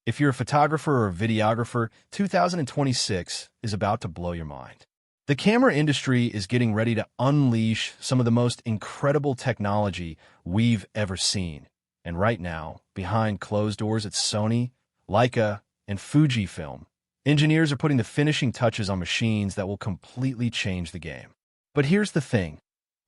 If you're a photographer or a videographer, 2026 is about to blow your mind. The camera industry is getting ready to unleash some of the most incredible technology we've ever seen. And right now, behind closed doors at Sony, Leica, and Fujifilm, engineers are putting the finishing touches on machines that will completely change the game. But here's the thing.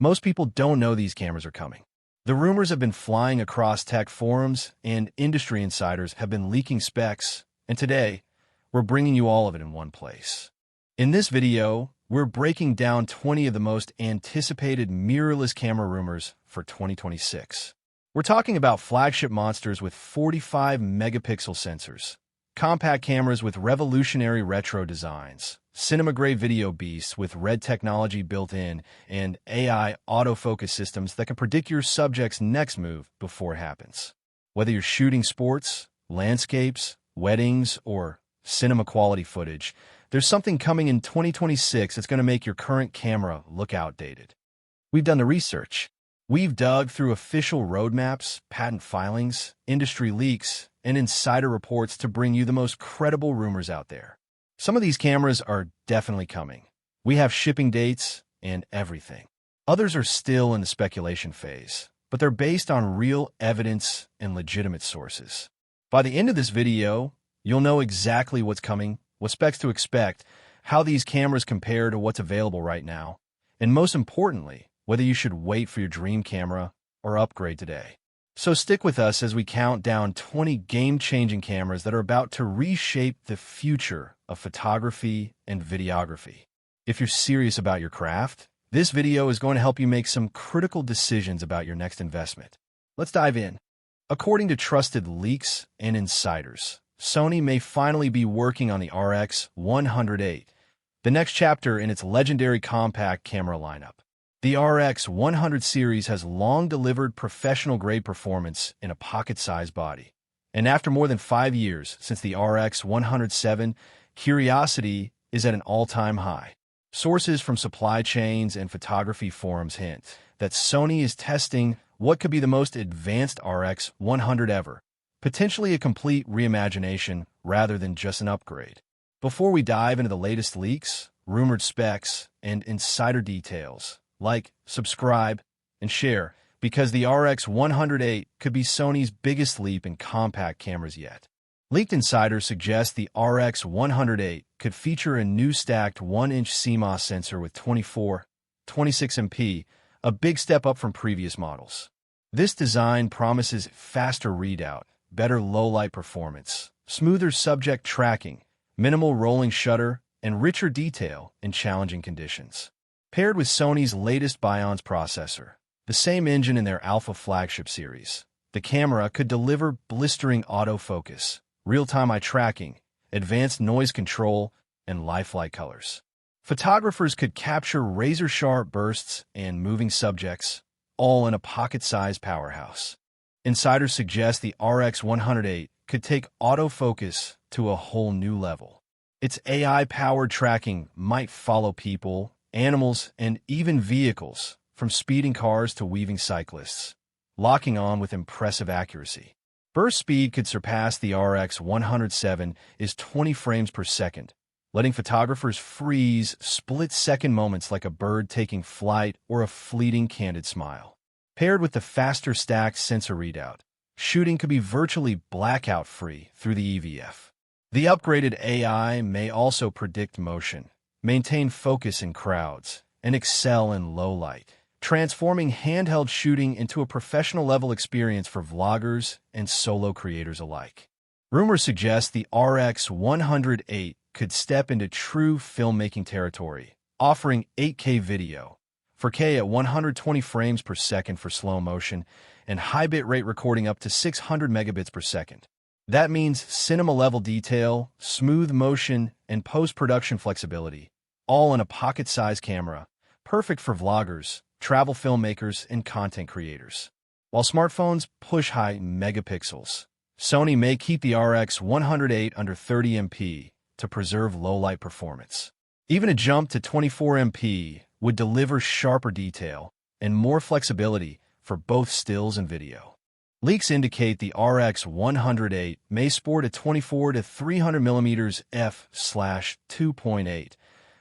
Most people don't know these cameras are coming. The rumors have been flying across tech forums, and industry insiders have been leaking specs, and today, we're bringing you all of it in one place. In this video, we're breaking down 20 of the most anticipated mirrorless camera rumors for 2026. We're talking about flagship monsters with 45 megapixel sensors, compact cameras with revolutionary retro designs, cinema-grade video beasts with red technology built in, and AI autofocus systems that can predict your subject's next move before it happens. Whether you're shooting sports, landscapes, weddings, or cinema-quality footage, there's something coming in 2026 that's going to make your current camera look outdated. We've done the research. We've dug through official roadmaps, patent filings, industry leaks, and insider reports to bring you the most credible rumors out there. Some of these cameras are definitely coming. We have shipping dates and everything. Others are still in the speculation phase, but they're based on real evidence and legitimate sources. By the end of this video, you'll know exactly what's coming, what specs to expect, how these cameras compare to what's available right now, and most importantly, whether you should wait for your dream camera or upgrade today. So stick with us as we count down 20 game-changing cameras that are about to reshape the future of photography and videography. If you're serious about your craft, this video is going to help you make some critical decisions about your next investment. Let's dive in. According to trusted leaks and insiders, Sony may finally be working on the RX108, the next chapter in its legendary compact camera lineup. The RX100 series has long delivered professional-grade performance in a pocket-sized body. And after more than 5 years since the RX107, curiosity is at an all-time high. Sources from supply chains and photography forums hint that Sony is testing what could be the most advanced RX100 ever, potentially a complete reimagination rather than just an upgrade. Before we dive into the latest leaks, rumored specs, and insider details, like, subscribe, and share, because the RX108 could be Sony's biggest leap in compact cameras yet. Leaked insiders suggest the RX108 could feature a new stacked 1-inch CMOS sensor with 24/26 MP, a big step up from previous models. This design promises faster readout, better low-light performance, smoother subject tracking, minimal rolling shutter, and richer detail in challenging conditions. Paired with Sony's latest Bions processor, the same engine in their Alpha flagship series, the camera could deliver blistering autofocus, real-time eye tracking, advanced noise control, and lifelike colors. Photographers could capture razor-sharp bursts and moving subjects, all in a pocket-sized powerhouse. Insiders suggest the RX108 could take autofocus to a whole new level. Its AI-powered tracking might follow people, animals, and even vehicles, from speeding cars to weaving cyclists, locking on with impressive accuracy. Burst speed could surpass the RX107 is 20 frames per second, letting photographers freeze split-second moments like a bird taking flight or a fleeting candid smile. Paired with the faster stacked sensor readout, shooting could be virtually blackout-free through the EVF. The upgraded AI may also predict motion, maintain focus in crowds, and excel in low light, transforming handheld shooting into a professional-level experience for vloggers and solo creators alike. Rumors suggest the RX108 could step into true filmmaking territory, offering 8K video, 4K at 120 frames per second for slow motion, and high bitrate recording up to 600 megabits per second. That means cinema-level detail, smooth motion, and post-production flexibility, all in a pocket-sized camera, perfect for vloggers, travel filmmakers, and content creators. While smartphones push high megapixels, Sony may keep the RX108 under 30 MP to preserve low-light performance. Even a jump to 24 MP would deliver sharper detail and more flexibility for both stills and video. Leaks indicate the RX108 may sport a 24 to 300mm f/2.8,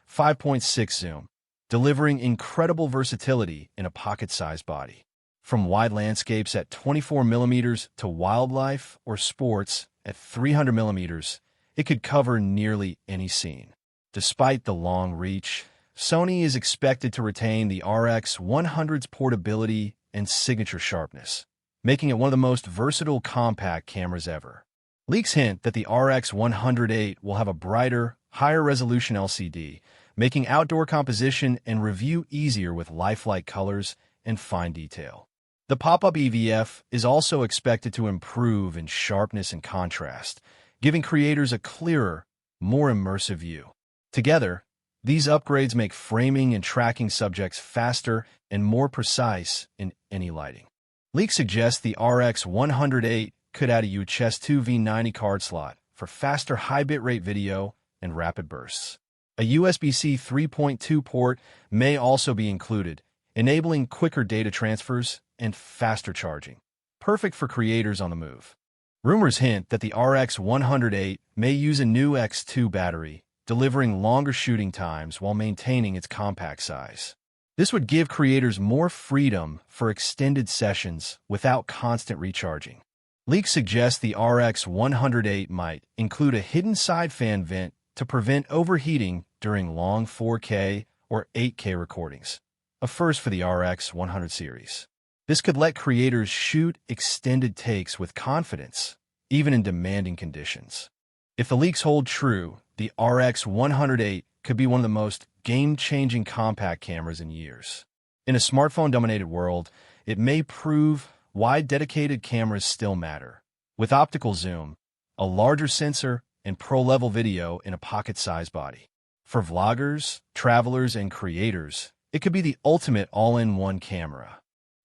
5.6 zoom, delivering incredible versatility in a pocket-sized body. From wide landscapes at 24mm to wildlife or sports at 300mm, it could cover nearly any scene. Despite the long reach, Sony is expected to retain the RX100's portability and signature sharpness, making it one of the most versatile compact cameras ever. Leaks hint that the RX108 will have a brighter, higher-resolution LCD, making outdoor composition and review easier with lifelike colors and fine detail. The pop-up EVF is also expected to improve in sharpness and contrast, giving creators a clearer, more immersive view. Together, these upgrades make framing and tracking subjects faster and more precise in any lighting. Leaks suggest the RX108 could add a UHS-2 V90 card slot for faster high bitrate video and rapid bursts. A USB-C 3.2 port may also be included, enabling quicker data transfers and faster charging, perfect for creators on the move. Rumors hint that the RX108 may use a new X2 battery, delivering longer shooting times while maintaining its compact size. This would give creators more freedom for extended sessions without constant recharging. Leaks suggest the RX108 might include a hidden side fan vent to prevent overheating during long 4K or 8K recordings, a first for the RX100 series. This could let creators shoot extended takes with confidence, even in demanding conditions. If the leaks hold true, the RX108 could be one of the most game-changing compact cameras in years. In a smartphone-dominated world, it may prove why dedicated cameras still matter. With optical zoom, a larger sensor, and pro-level video in a pocket-sized body. For vloggers, travelers, and creators, it could be the ultimate all-in-one camera.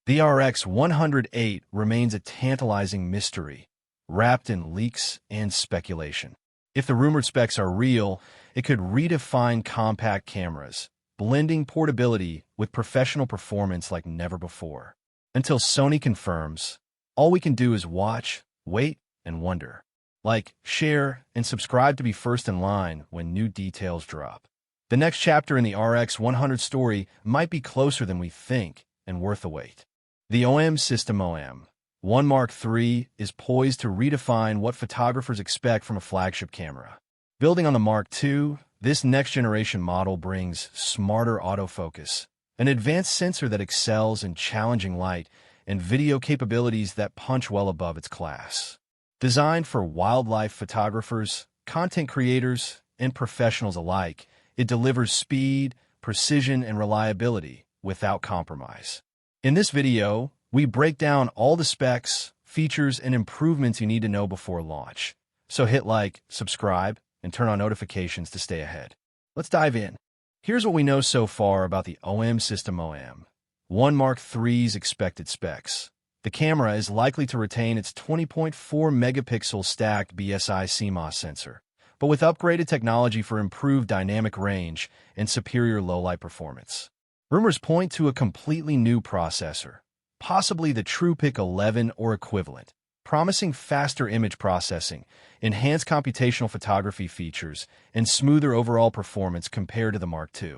The RX108 remains a tantalizing mystery, wrapped in leaks and speculation. If the rumored specs are real, it could redefine compact cameras, blending portability with professional performance like never before. Until Sony confirms, all we can do is watch, wait, and wonder. Like, share, and subscribe to be first in line when new details drop. The next chapter in the RX100 story might be closer than we think and worth the wait. The OM System OM1 Mark III is poised to redefine what photographers expect from a flagship camera. Building on the Mark II, this next-generation model brings smarter autofocus, an advanced sensor that excels in challenging light, and video capabilities that punch well above its class. Designed for wildlife photographers, content creators, and professionals alike, it delivers speed, precision, and reliability without compromise. In this video, we break down all the specs, features, and improvements you need to know before launch. So hit like, subscribe, and turn on notifications to stay ahead. Let's dive in. Here's what we know so far about the OM System OM1 Mark III's expected specs. The camera is likely to retain its 20.4 megapixel stacked BSI CMOS sensor, but with upgraded technology for improved dynamic range and superior low-light performance. Rumors point to a completely new processor, possibly the TruePic 11 or equivalent, promising faster image processing, enhanced computational photography features, and smoother overall performance compared to the Mark II.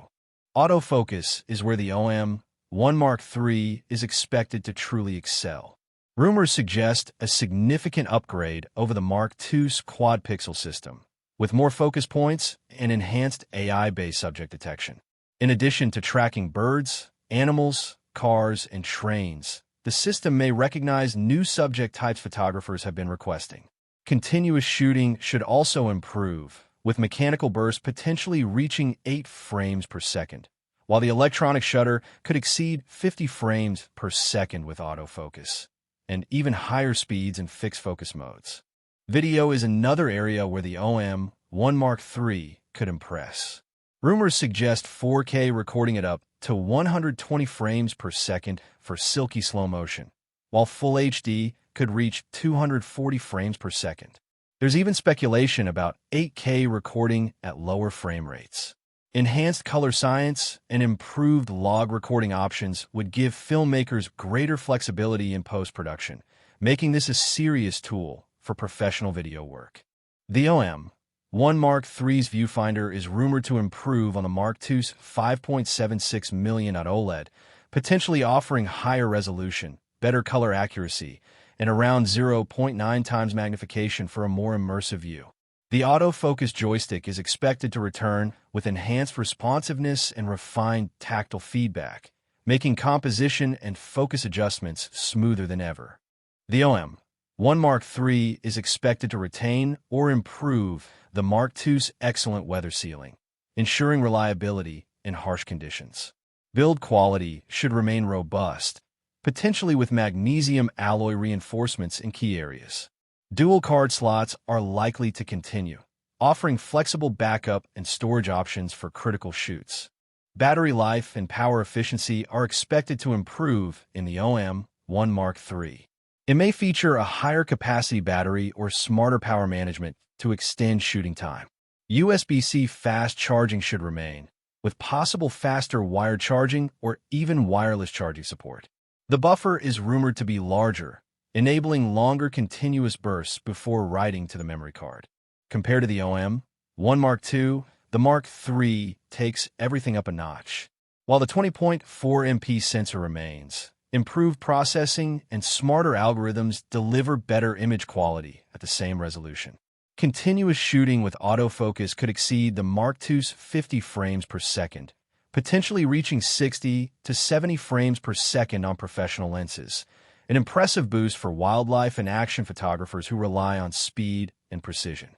Autofocus is where the OM1 Mark III is expected to truly excel. Rumors suggest a significant upgrade over the Mark II's quad-pixel system, with more focus points and enhanced AI-based subject detection. In addition to tracking birds, animals, cars, and trains, the system may recognize new subject types photographers have been requesting. Continuous shooting should also improve, with mechanical bursts potentially reaching 8 frames per second, while the electronic shutter could exceed 50 frames per second with autofocus, and even higher speeds in fixed focus modes. Video is another area where the OM1 Mark III could impress. Rumors suggest 4K recording at up to 120 frames per second for silky slow motion, while Full HD could reach 240 frames per second. There's even speculation about 8K recording at lower frame rates. Enhanced color science and improved log recording options would give filmmakers greater flexibility in post-production, making this a serious tool for professional video work. The OM1 Mark III's viewfinder is rumored to improve on the Mark II's 5.76 million OLED, potentially offering higher resolution, better color accuracy, and around 0.9 times magnification for a more immersive view. The autofocus joystick is expected to return with enhanced responsiveness and refined tactile feedback, making composition and focus adjustments smoother than ever. The OM1 Mark III is expected to retain or improve the Mark II's excellent weather sealing, ensuring reliability in harsh conditions. Build quality should remain robust, potentially with magnesium alloy reinforcements in key areas. Dual card slots are likely to continue, offering flexible backup and storage options for critical shoots. Battery life and power efficiency are expected to improve in the OM1 Mark III. It may feature a higher capacity battery or smarter power management to extend shooting time. USB-C fast charging should remain, with possible faster wired charging or even wireless charging support. The buffer is rumored to be larger, enabling longer continuous bursts before writing to the memory card. Compared to the OM1 Mark II, the Mark III takes everything up a notch. While the 20.4 MP sensor remains, improved processing and smarter algorithms deliver better image quality at the same resolution. Continuous shooting with autofocus could exceed the Mark II's 50 frames per second, potentially reaching 60 to 70 frames per second on professional lenses, an impressive boost for wildlife and action photographers who rely on speed and precision.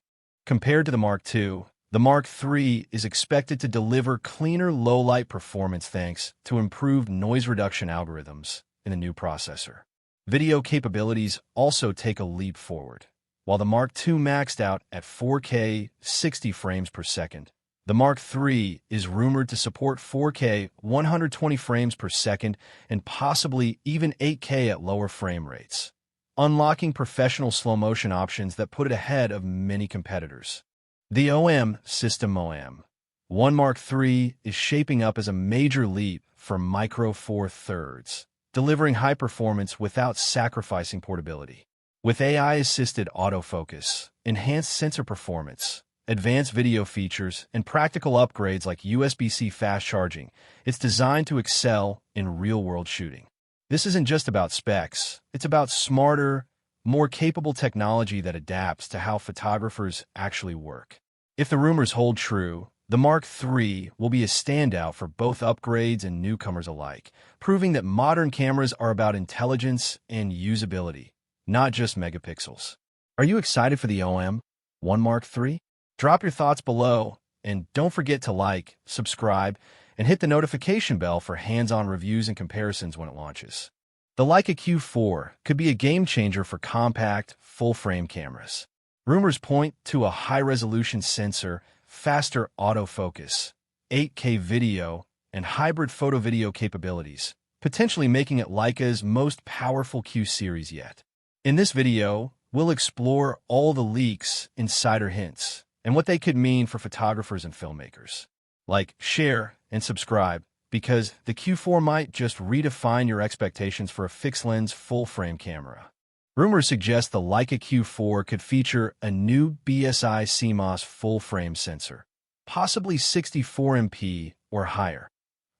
Compared to the Mark II, the Mark III is expected to deliver cleaner low-light performance thanks to improved noise reduction algorithms in the new processor. Video capabilities also take a leap forward. While the Mark II maxed out at 4K 60 frames per second, the Mark III is rumored to support 4K 120 frames per second and possibly even 8K at lower frame rates, unlocking professional slow-motion options that put it ahead of many competitors. The OM System OM1 Mark III is shaping up as a major leap for Micro Four Thirds, delivering high performance without sacrificing portability. With AI-assisted autofocus, enhanced sensor performance, advanced video features, and practical upgrades like USB-C fast charging, it's designed to excel in real-world shooting. This isn't just about specs, it's about smarter, more capable technology that adapts to how photographers actually work. If the rumors hold true, the Mark III will be a standout for both upgrades and newcomers alike, proving that modern cameras are about intelligence and usability, not just megapixels. Are you excited for the OM1 Mark III? Drop your thoughts below, and don't forget to like, subscribe, and hit the notification bell for hands-on reviews and comparisons when it launches. The Leica Q4 could be a game-changer for compact, full-frame cameras. Rumors point to a high-resolution sensor, faster autofocus, 8K video, and hybrid photo-video capabilities, potentially making it Leica's most powerful Q series yet. In this video, we'll explore all the leaks, insider hints, and what they could mean for photographers and filmmakers. Like, share, and subscribe, because the Q4 might just redefine your expectations for a fixed-lens full-frame camera. Rumors suggest the Leica Q4 could feature a new BSI CMOS full-frame sensor, possibly 64 MP or higher,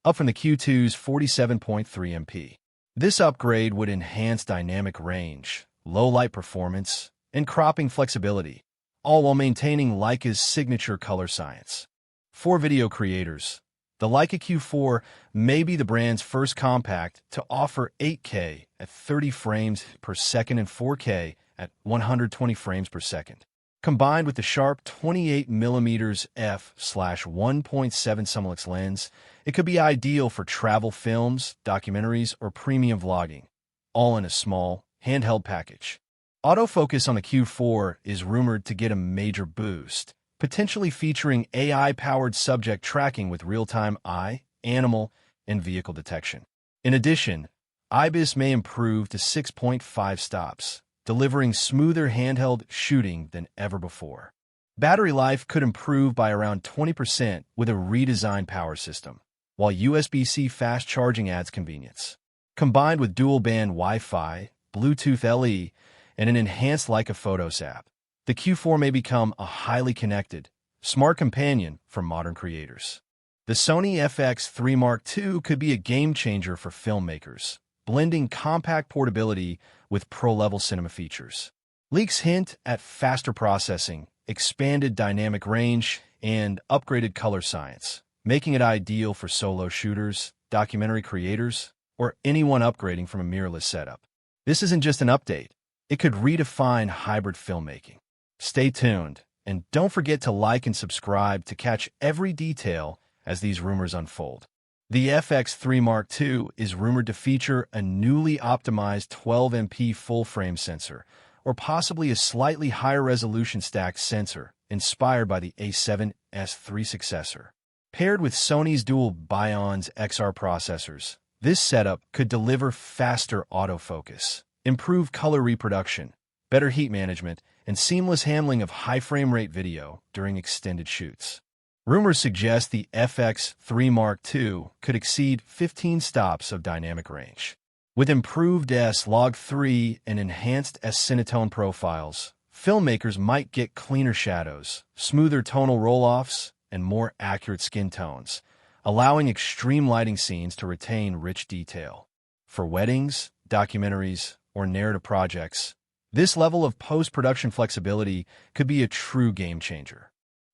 up from the Q2's 47.3 MP. This upgrade would enhance dynamic range, low-light performance, and cropping flexibility, all while maintaining Leica's signature color science. For video creators, the Leica Q4 may be the brand's first compact to offer 8K at 30 frames per second and 4K at 120 frames per second. Combined with the sharp 28mm f/1.7 Summilux lens, it could be ideal for travel films, documentaries, or premium vlogging, all in a small, handheld package. Autofocus on the Q4 is rumored to get a major boost, potentially featuring AI-powered subject tracking with real-time eye, animal, and vehicle detection. In addition, IBIS may improve to 6.5 stops, delivering smoother handheld shooting than ever before. Battery life could improve by around 20% with a redesigned power system, while USB-C fast charging adds convenience. Combined with dual-band Wi-Fi, Bluetooth LE, and an enhanced Leica Photos app. The Q4 may become a highly connected, smart companion for modern creators. The Sony FX3 Mark II could be a game-changer for filmmakers, blending compact portability with pro-level cinema features. Leaks hint at faster processing, expanded dynamic range, and upgraded color science, making it ideal for solo shooters, documentary creators, or anyone upgrading from a mirrorless setup. This isn't just an update. It could redefine hybrid filmmaking. Stay tuned, and don't forget to like and subscribe to catch every detail as these rumors unfold. The FX3 Mark II is rumored to feature a newly optimized 12MP full-frame sensor, or possibly a slightly higher resolution stacked sensor inspired by the A7S III successor. Paired with Sony's dual Bions XR processors, this setup could deliver faster autofocus, improved color reproduction, better heat management, and seamless handling of high frame rate video during extended shoots. Rumors suggest the FX3 Mark II could exceed 15 stops of dynamic range. With improved S-Log3 and enhanced S-Cinetone profiles, filmmakers might get cleaner shadows, smoother tonal roll-offs, and more accurate skin tones, allowing extreme lighting scenes to retain rich detail. For weddings, documentaries, or narrative projects, this level of post-production flexibility could be a true game-changer.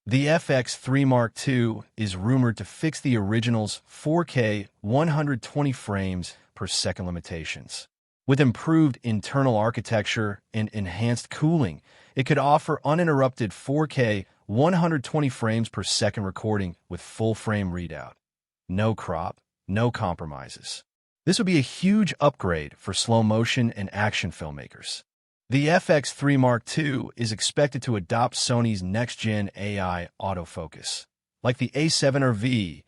The FX3 Mark II is rumored to fix the original's 4K 120 frames per second limitations. With improved internal architecture and enhanced cooling, it could offer uninterrupted 4K 120 frames per second recording with full frame readout. No crop, no compromises. This would be a huge upgrade for slow motion and action filmmakers. The FX3 Mark II is expected to adopt Sony's next-gen AI autofocus, like the A7R-V,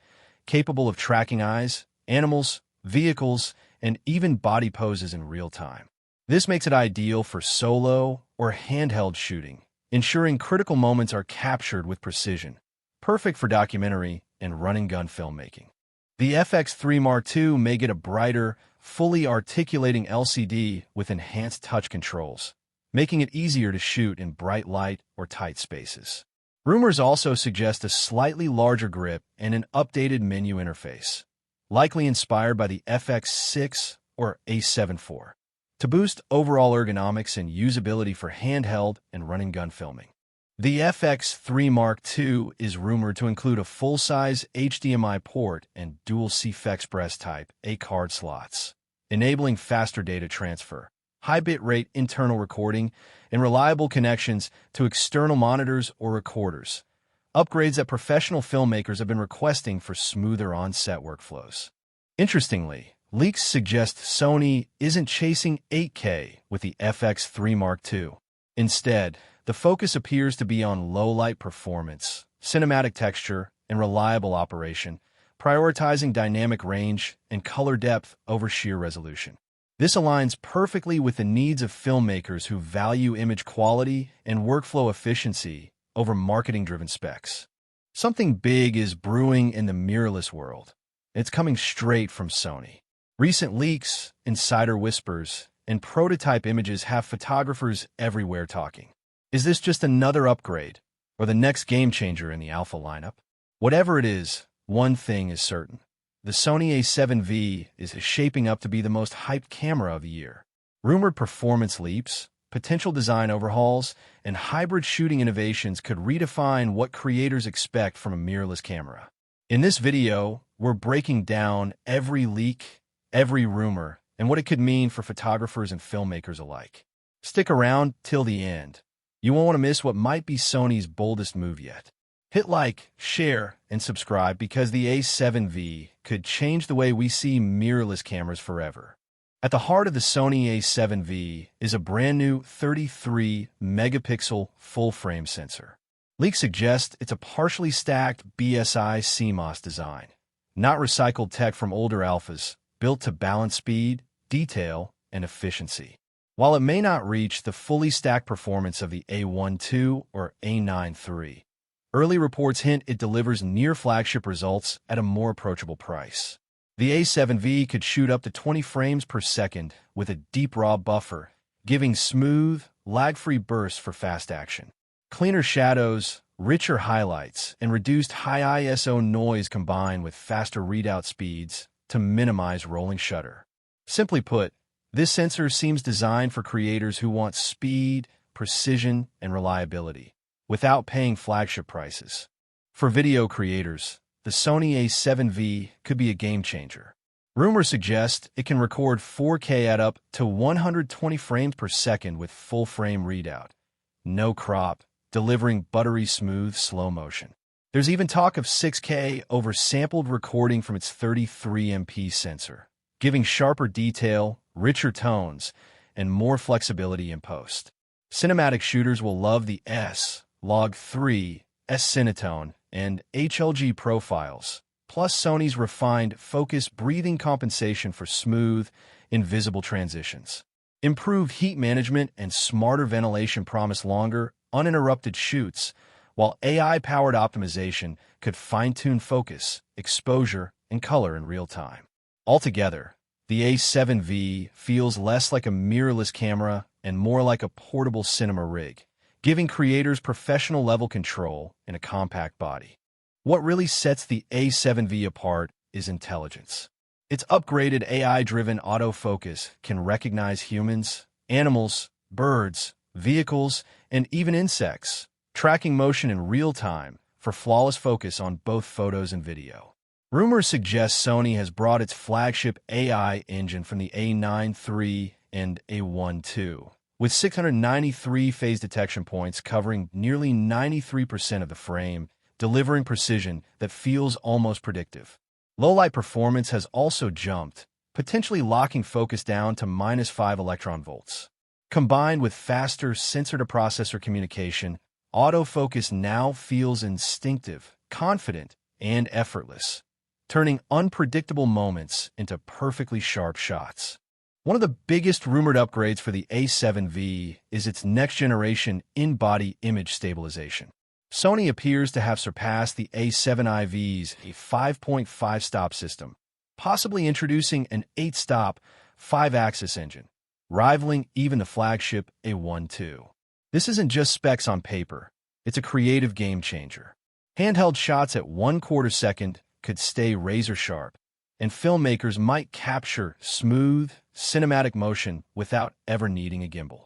capable of tracking eyes, animals, vehicles, and even body poses in real time. This makes it ideal for solo or handheld shooting, ensuring critical moments are captured with precision, perfect for documentary and run-and-gun filmmaking. The FX3 Mark II may get a brighter, fully articulating LCD with enhanced touch controls, making it easier to shoot in bright light or tight spaces. Rumors also suggest a slightly larger grip and an updated menu interface, likely inspired by the FX6 or A7 IV, to boost overall ergonomics and usability for handheld and run-and-gun filming. The FX3 Mark II is rumored to include a full-size HDMI port and dual CF Type A card slots, enabling faster data transfer, high bitrate internal recording, and reliable connections to external monitors or recorders, upgrades that professional filmmakers have been requesting for smoother on-set workflows. Interestingly, leaks suggest Sony isn't chasing 8K with the FX3 Mark II. Instead, the focus appears to be on low-light performance, cinematic texture, and reliable operation, prioritizing dynamic range and color depth over sheer resolution. This aligns perfectly with the needs of filmmakers who value image quality and workflow efficiency over marketing-driven specs. Something big is brewing in the mirrorless world. It's coming straight from Sony. Recent leaks, insider whispers, and prototype images have photographers everywhere talking. Is this just another upgrade, or the next game-changer in the alpha lineup? Whatever it is, one thing is certain. The Sony A7V is shaping up to be the most hyped camera of the year. Rumored performance leaps, potential design overhauls, and hybrid shooting innovations could redefine what creators expect from a mirrorless camera. In this video, we're breaking down every leak, every rumor, and what it could mean for photographers and filmmakers alike. Stick around till the end. You won't want to miss what might be Sony's boldest move yet. Hit like, share, and subscribe because the A7V could change the way we see mirrorless cameras forever. At the heart of the Sony A7V is a brand new 33-megapixel full-frame sensor. Leaks suggest it's a partially stacked BSI CMOS design, not recycled tech from older alphas, built to balance speed, detail, and efficiency. While it may not reach the fully stacked performance of the A1 II or A9 III, early reports hint it delivers near flagship results at a more approachable price. The A7V could shoot up to 20 frames per second with a deep raw buffer, giving smooth, lag-free bursts for fast action. Cleaner shadows, richer highlights, and reduced high ISO noise combine with faster readout speeds to minimize rolling shutter. Simply put, this sensor seems designed for creators who want speed, precision, and reliability, without paying flagship prices. For video creators, the Sony A7V could be a game-changer. Rumors suggest it can record 4K at up to 120 frames per second with full-frame readout. No crop, delivering buttery smooth slow motion. There's even talk of 6K over sampled recording from its 33MP sensor, giving sharper detail, richer tones, and more flexibility in post. Cinematic shooters will love the S-Log3, S-Cinetone, and HLG profiles, plus Sony's refined focus breathing compensation for smooth, invisible transitions. Improved heat management and smarter ventilation promise longer, uninterrupted shoots, while AI-powered optimization could fine-tune focus, exposure, and color in real time. Altogether, the A7V feels less like a mirrorless camera and more like a portable cinema rig, giving creators professional-level control in a compact body. What really sets the A7V apart is intelligence. Its upgraded AI-driven autofocus can recognize humans, animals, birds, vehicles, and even insects, tracking motion in real time for flawless focus on both photos and video. Rumors suggest Sony has brought its flagship AI engine from the A9 III and A1 II, with 693 phase detection points covering nearly 93% of the frame, delivering precision that feels almost predictive. Low-light performance has also jumped, potentially locking focus down to -5 electron volts. Combined with faster sensor-to-processor communication, autofocus now feels instinctive, confident, and effortless, turning unpredictable moments into perfectly sharp shots. One of the biggest rumored upgrades for the A7V is its next-generation in-body image stabilization. Sony appears to have surpassed the A7IV's 5.5-stop system, possibly introducing an 8-stop, 5-axis engine, rivaling even the flagship A1 II. This isn't just specs on paper, it's a creative game-changer. Handheld shots at 1/4 second could stay razor-sharp, and filmmakers might capture smooth, cinematic motion without ever needing a gimbal.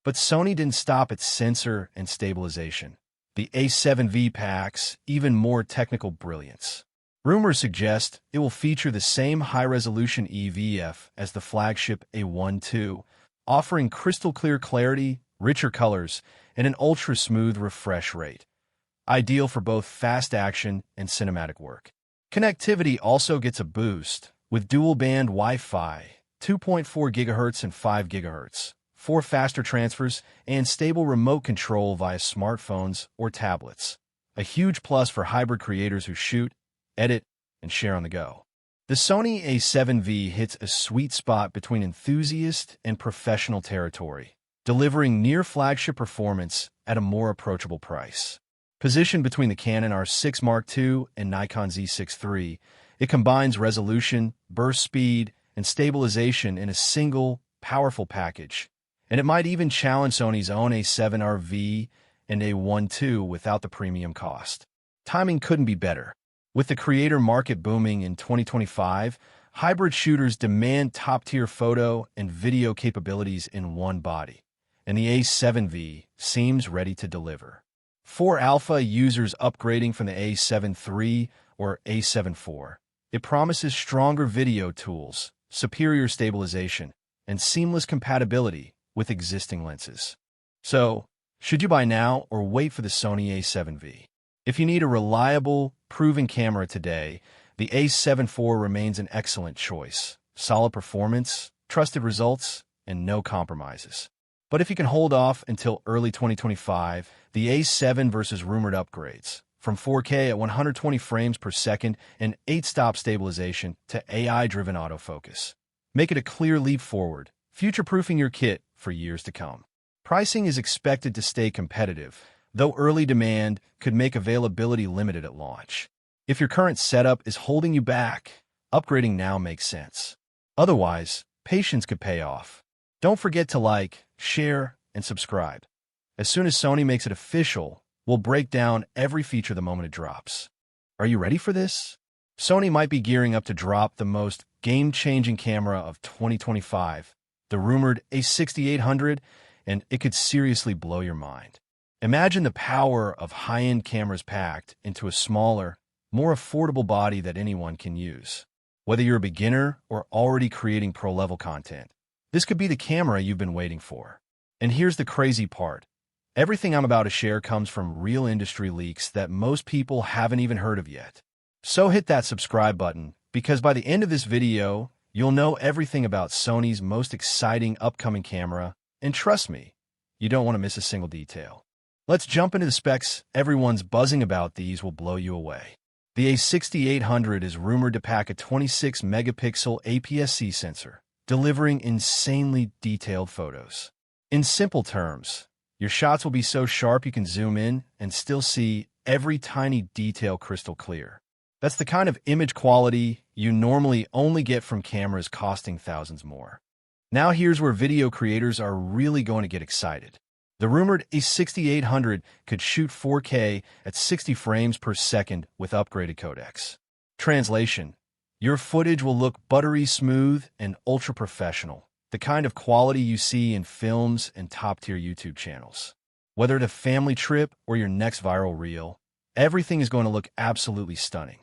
But Sony didn't stop at sensor and stabilization. The A7V packs even more technical brilliance. Rumors suggest it will feature the same high-resolution EVF as the flagship A1 II, offering crystal-clear clarity, richer colors, and an ultra-smooth refresh rate, ideal for both fast action and cinematic work. Connectivity also gets a boost, with dual-band Wi-Fi, 2.4 GHz and 5 GHz, 4 faster transfers, and stable remote control via smartphones or tablets. A huge plus for hybrid creators who shoot, edit, and share on the go. The Sony A7V hits a sweet spot between enthusiast and professional territory, delivering near-flagship performance at a more approachable price. Positioned between the Canon R6 Mark II and Nikon Z6 III, it combines resolution, burst speed, and stabilization in a single, powerful package. And it might even challenge Sony's own A7RV and A1 II without the premium cost. Timing couldn't be better. With the creator market booming in 2025, hybrid shooters demand top-tier photo and video capabilities in one body, and the A7V seems ready to deliver. For alpha users upgrading from the A7 III or A7 IV, it promises stronger video tools, superior stabilization, and seamless compatibility with existing lenses. So, should you buy now or wait for the Sony A7V? If you need a reliable, proven camera today, the A7 IV remains an excellent choice. Solid performance, trusted results, and no compromises. But if you can hold off until early 2025, the A7 versus rumored upgrades, from 4K at 120 frames per second and 8-stop stabilization to AI-driven autofocus, make it a clear leap forward, future-proofing your kit for years to come. Pricing is expected to stay competitive, though early demand could make availability limited at launch. If your current setup is holding you back, upgrading now makes sense. Otherwise, patience could pay off. Don't forget to like, share, and subscribe. As soon as Sony makes it official, we'll break down every feature the moment it drops. Are you ready for this? Sony might be gearing up to drop the most game-changing camera of 2025, the rumored A6800, and it could seriously blow your mind. Imagine the power of high-end cameras packed into a smaller, more affordable body that anyone can use. Whether you're a beginner or already creating pro-level content, this could be the camera you've been waiting for. And here's the crazy part. Everything I'm about to share comes from real industry leaks that most people haven't even heard of yet. So hit that subscribe button, because by the end of this video, you'll know everything about Sony's most exciting upcoming camera, and trust me, you don't want to miss a single detail. Let's jump into the specs. Everyone's buzzing about these will blow you away. The A6800 is rumored to pack a 26-megapixel APS-C sensor, delivering insanely detailed photos. In simple terms, your shots will be so sharp you can zoom in and still see every tiny detail crystal clear. That's the kind of image quality you normally only get from cameras costing thousands more. Now here's where video creators are really going to get excited. The rumored A6800 could shoot 4K at 60 frames per second with upgraded codecs. Translation: your footage will look buttery smooth and ultra-professional, the kind of quality you see in films and top-tier YouTube channels. Whether it's a family trip or your next viral reel, everything is going to look absolutely stunning.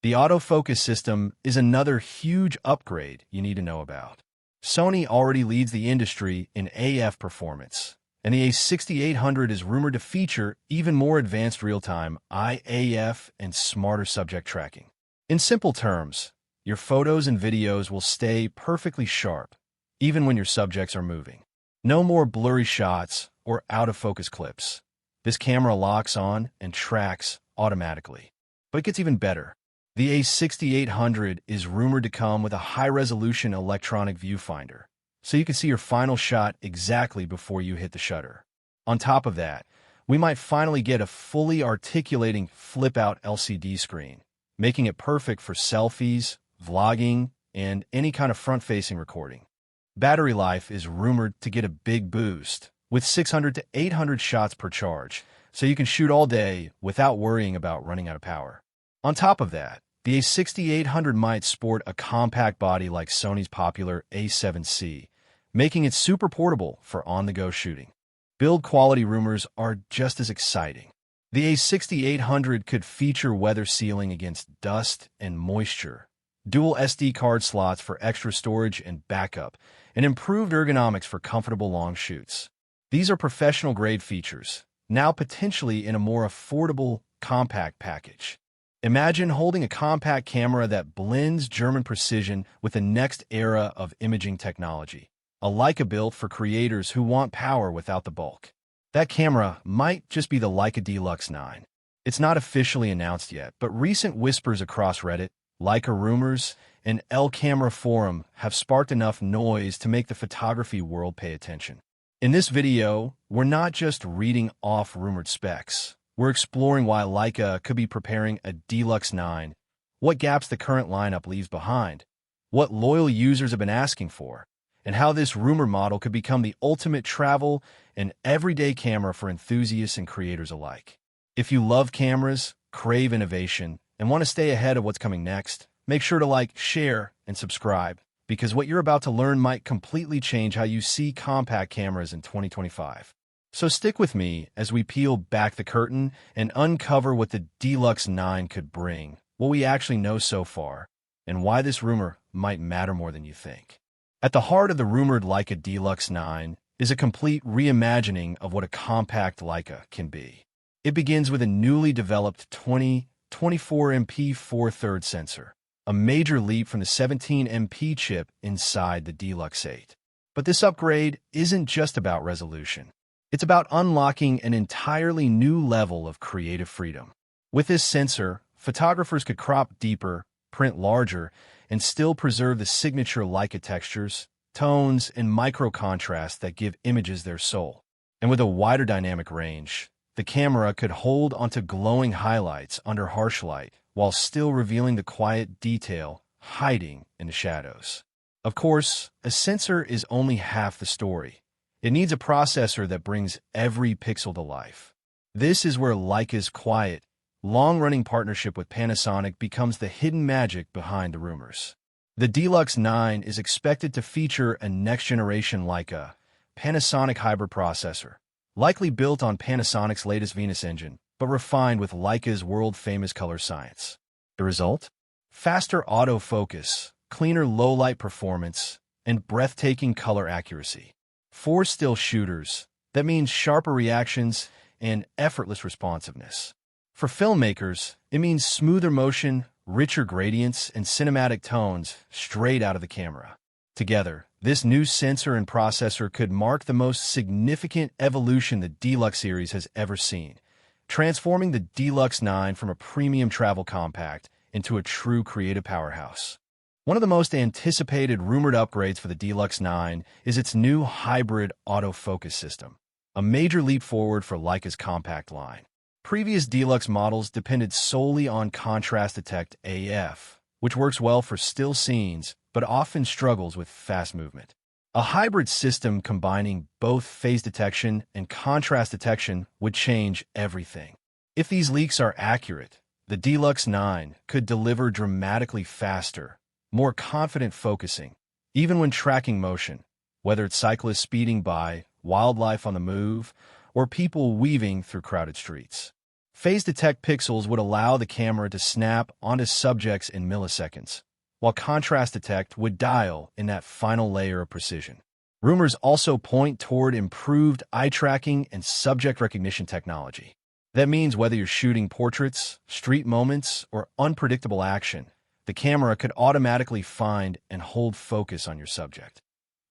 The autofocus system is another huge upgrade you need to know about. Sony already leads the industry in AF performance, and the A6800 is rumored to feature even more advanced real-time IAF and smarter subject tracking. In simple terms, your photos and videos will stay perfectly sharp, even when your subjects are moving. No more blurry shots or out-of-focus clips. This camera locks on and tracks automatically. But it gets even better. The A6800 is rumored to come with a high-resolution electronic viewfinder, so you can see your final shot exactly before you hit the shutter. On top of that, we might finally get a fully articulating flip-out LCD screen, making it perfect for selfies, vlogging, and any kind of front-facing recording. Battery life is rumored to get a big boost, with 600 to 800 shots per charge, so you can shoot all day without worrying about running out of power. On top of that, the A6800 might sport a compact body like Sony's popular A7C, making it super portable for on-the-go shooting. Build quality rumors are just as exciting. The A6800 could feature weather sealing against dust and moisture, dual SD card slots for extra storage and backup, and improved ergonomics for comfortable long shoots. These are professional-grade features, now potentially in a more affordable, compact package. Imagine holding a compact camera that blends German precision with the next era of imaging technology, a Leica built for creators who want power without the bulk. That camera might just be the Leica Deluxe 9. It's not officially announced yet, but recent whispers across Reddit, Leica rumors, and El Camera Forum have sparked enough noise to make the photography world pay attention. In this video, we're not just reading off rumored specs. We're exploring why Leica could be preparing a Deluxe 9, what gaps the current lineup leaves behind, what loyal users have been asking for, and how this rumor model could become the ultimate travel and everyday camera for enthusiasts and creators alike. If you love cameras, crave innovation, and want to stay ahead of what's coming next, make sure to like, share, and subscribe, because what you're about to learn might completely change how you see compact cameras in 2025. So stick with me as we peel back the curtain and uncover what the Deluxe 9 could bring, what we actually know so far, and why this rumor might matter more than you think. At the heart of the rumored Leica Deluxe 9 is a complete reimagining of what a compact Leica can be. It begins with a newly developed 24MP 4/3 sensor, a major leap from the 17MP chip inside the Deluxe 8. But this upgrade isn't just about resolution. It's about unlocking an entirely new level of creative freedom. With this sensor, photographers could crop deeper, print larger, and still preserve the signature Leica textures, tones, and micro-contrast that give images their soul. And with a wider dynamic range, the camera could hold onto glowing highlights under harsh light while still revealing the quiet detail hiding in the shadows. Of course, a sensor is only half the story. It needs a processor that brings every pixel to life. This is where Leica's quiet, long-running partnership with Panasonic becomes the hidden magic behind the rumors. The Deluxe 9 is expected to feature a next-generation Leica, Panasonic hybrid processor, likely built on Panasonic's latest Venus engine, but refined with Leica's world-famous color science. The result? Faster autofocus, cleaner low-light performance, and breathtaking color accuracy. For still shooters, that means sharper reactions and effortless responsiveness. For filmmakers, it means smoother motion, richer gradients, and cinematic tones straight out of the camera. Together, this new sensor and processor could mark the most significant evolution the Deluxe series has ever seen, transforming the Deluxe 9 from a premium travel compact into a true creative powerhouse. One of the most anticipated rumored upgrades for the Deluxe 9 is its new hybrid autofocus system, a major leap forward for Leica's compact line. Previous Deluxe models depended solely on contrast detect AF, which works well for still scenes but often struggles with fast movement. A hybrid system combining both phase detection and contrast detection would change everything. If these leaks are accurate, the Deluxe 9 could deliver dramatically faster, more confident focusing, even when tracking motion, whether it's cyclists speeding by, wildlife on the move, or people weaving through crowded streets. Phase detect pixels would allow the camera to snap onto subjects in milliseconds, while contrast detect would dial in that final layer of precision. Rumors also point toward improved eye tracking and subject recognition technology. That means whether you're shooting portraits, street moments, or unpredictable action, the camera could automatically find and hold focus on your subject,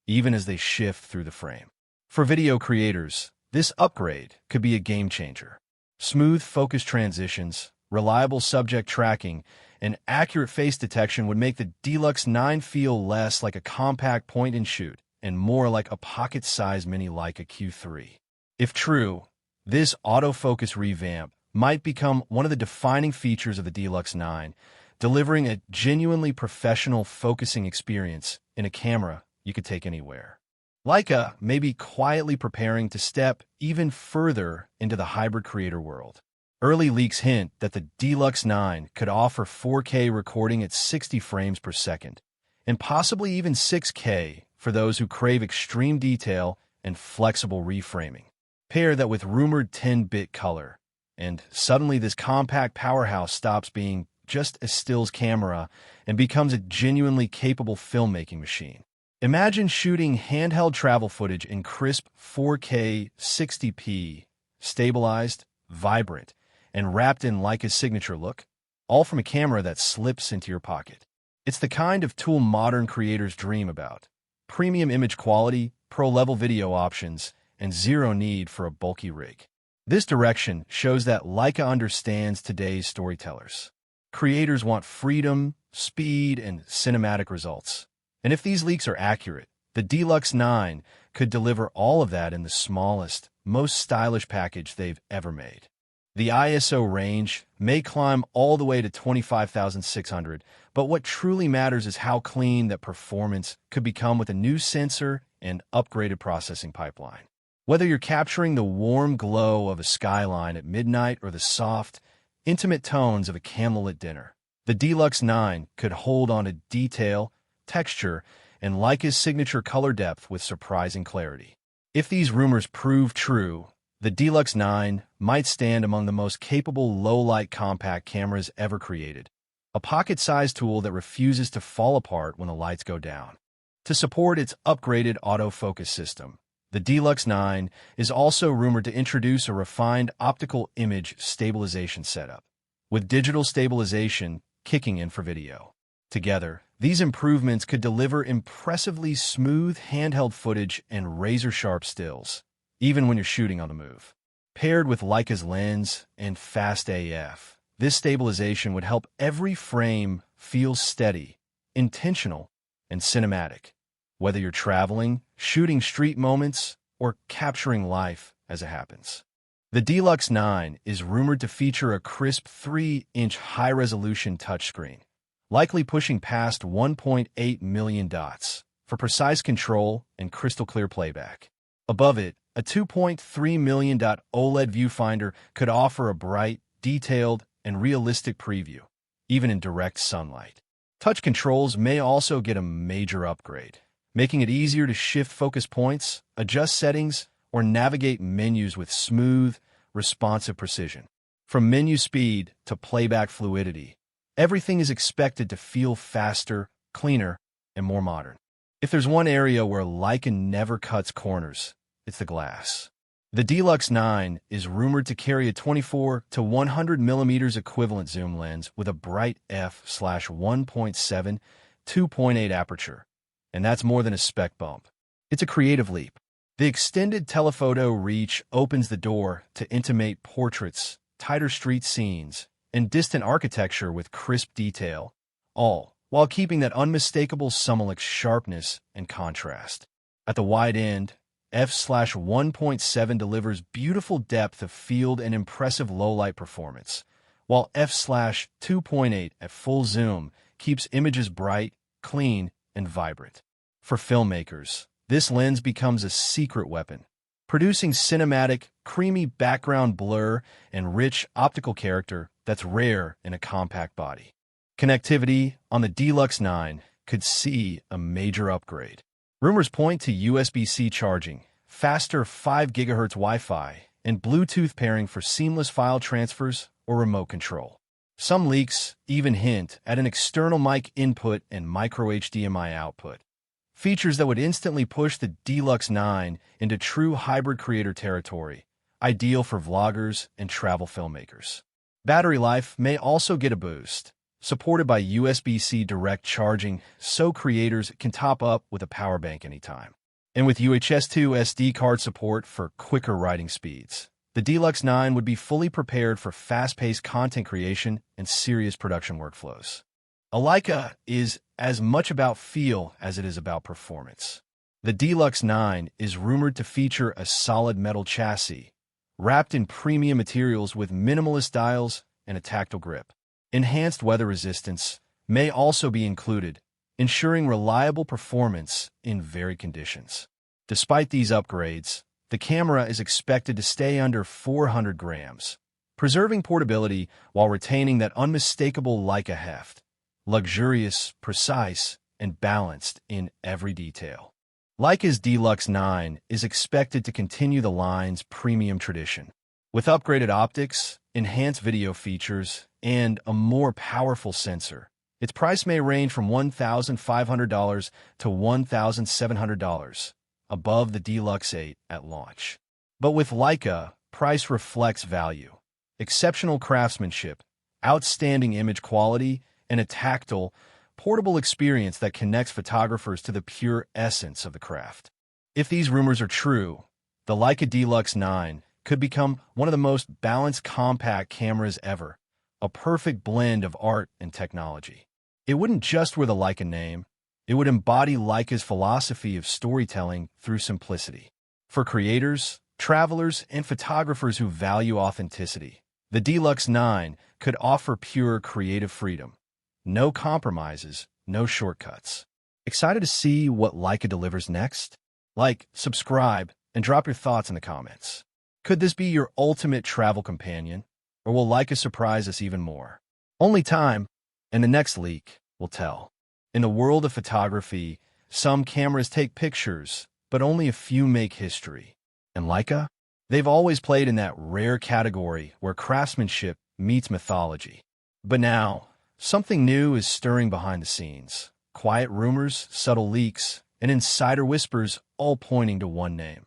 even as they shift through the frame. For video creators, this upgrade could be a game changer. Smooth focus transitions, reliable subject tracking, and accurate face detection would make the Deluxe 9 feel less like a compact point-and-shoot and more like a pocket-sized mini Leica Q3. If true, this autofocus revamp might become one of the defining features of the Deluxe 9, delivering a genuinely professional focusing experience in a camera you could take anywhere. Leica may be quietly preparing to step even further into the hybrid creator world. Early leaks hint that the Deluxe 9 could offer 4K recording at 60 frames per second, and possibly even 6K for those who crave extreme detail and flexible reframing. Pair that with rumored 10-bit color, and suddenly this compact powerhouse stops being just a stills camera and becomes a genuinely capable filmmaking machine. Imagine shooting handheld travel footage in crisp 4K 60p, stabilized, vibrant, and wrapped in Leica's signature look, all from a camera that slips into your pocket. It's the kind of tool modern creators dream about. Premium image quality, pro-level video options, and zero need for a bulky rig. This direction shows that Leica understands today's storytellers. Creators want freedom, speed, and cinematic results. And if these leaks are accurate, the Deluxe 9 could deliver all of that in the smallest, most stylish package they've ever made. The ISO range may climb all the way to 25,600, but what truly matters is how clean that performance could become with a new sensor and upgraded processing pipeline. Whether you're capturing the warm glow of a skyline at midnight or the soft, intimate tones of a candlelit dinner, the Deluxe 9 could hold on to detail, texture, and Leica's signature color depth with surprising clarity. If these rumors prove true, the Deluxe 9 might stand among the most capable low-light compact cameras ever created, a pocket-sized tool that refuses to fall apart when the lights go down. To support its upgraded autofocus system, the Deluxe 9 is also rumored to introduce a refined optical image stabilization setup, with digital stabilization kicking in for video. Together, these improvements could deliver impressively smooth handheld footage and razor-sharp stills, even when you're shooting on the move. Paired with Leica's lens and fast AF, this stabilization would help every frame feel steady, intentional, and cinematic, whether you're traveling, shooting street moments, or capturing life as it happens. The Deluxe 9 is rumored to feature a crisp 3-inch high-resolution touchscreen, likely pushing past 1.8 million dots for precise control and crystal-clear playback. Above it, a 2.3 million dot OLED viewfinder could offer a bright, detailed, and realistic preview, even in direct sunlight. Touch controls may also get a major upgrade, making it easier to shift focus points, adjust settings, or navigate menus with smooth, responsive precision. From menu speed to playback fluidity, everything is expected to feel faster, cleaner, and more modern. If there's one area where Leica never cuts corners, it's the glass. The Deluxe 9 is rumored to carry a 24 to 100 millimeters equivalent zoom lens with a bright f/1.7 2.8 aperture, and that's more than a spec bump. It's a creative leap. The extended telephoto reach opens the door to intimate portraits, tighter street scenes, and distant architecture with crisp detail, all while keeping that unmistakable Summilux sharpness and contrast. At the wide end, f/1.7 delivers beautiful depth of field and impressive low-light performance, while f/2.8 at full zoom keeps images bright, clean, and vibrant. For filmmakers, this lens becomes a secret weapon, producing cinematic, creamy background blur and rich optical character that's rare in a compact body. Connectivity on the Deluxe 9 could see a major upgrade. Rumors point to USB-C charging, faster 5 GHz Wi-Fi, and Bluetooth pairing for seamless file transfers or remote control. Some leaks even hint at an external mic input and micro HDMI output, features that would instantly push the Deluxe 9 into true hybrid creator territory, ideal for vloggers and travel filmmakers. Battery life may also get a boost, supported by USB-C direct charging, so creators can top up with a power bank anytime. And with UHS-2 SD card support for quicker writing speeds, the Deluxe 9 would be fully prepared for fast-paced content creation and serious production workflows. A Leica is as much about feel as it is about performance. The Deluxe 9 is rumored to feature a solid metal chassis, wrapped in premium materials with minimalist dials and a tactile grip. Enhanced weather resistance may also be included, ensuring reliable performance in varied conditions. Despite these upgrades, the camera is expected to stay under 400 grams, preserving portability while retaining that unmistakable Leica heft, luxurious, precise, and balanced in every detail. Leica's Deluxe 9 is expected to continue the line's premium tradition. With upgraded optics, enhanced video features, and a more powerful sensor, its price may range from $1,500 to $1,700, above the Deluxe 8 at launch. But with Leica, price reflects value. Exceptional craftsmanship, outstanding image quality, and a tactile, portable experience that connects photographers to the pure essence of the craft. If these rumors are true, the Leica Deluxe 9 could become one of the most balanced compact cameras ever, a perfect blend of art and technology. It wouldn't just wear the Leica name, it would embody Leica's philosophy of storytelling through simplicity. For creators, travelers, and photographers who value authenticity, the Deluxe 9 could offer pure creative freedom. No compromises, no shortcuts. Excited to see what Leica delivers next? Like, subscribe, and drop your thoughts in the comments. Could this be your ultimate travel companion? Or will Leica surprise us even more? Only time and the next leak will tell. In the world of photography, some cameras take pictures, but only a few make history. And Leica? They've always played in that rare category where craftsmanship meets mythology. But now, something new is stirring behind the scenes. Quiet rumors, subtle leaks, and insider whispers all pointing to one name: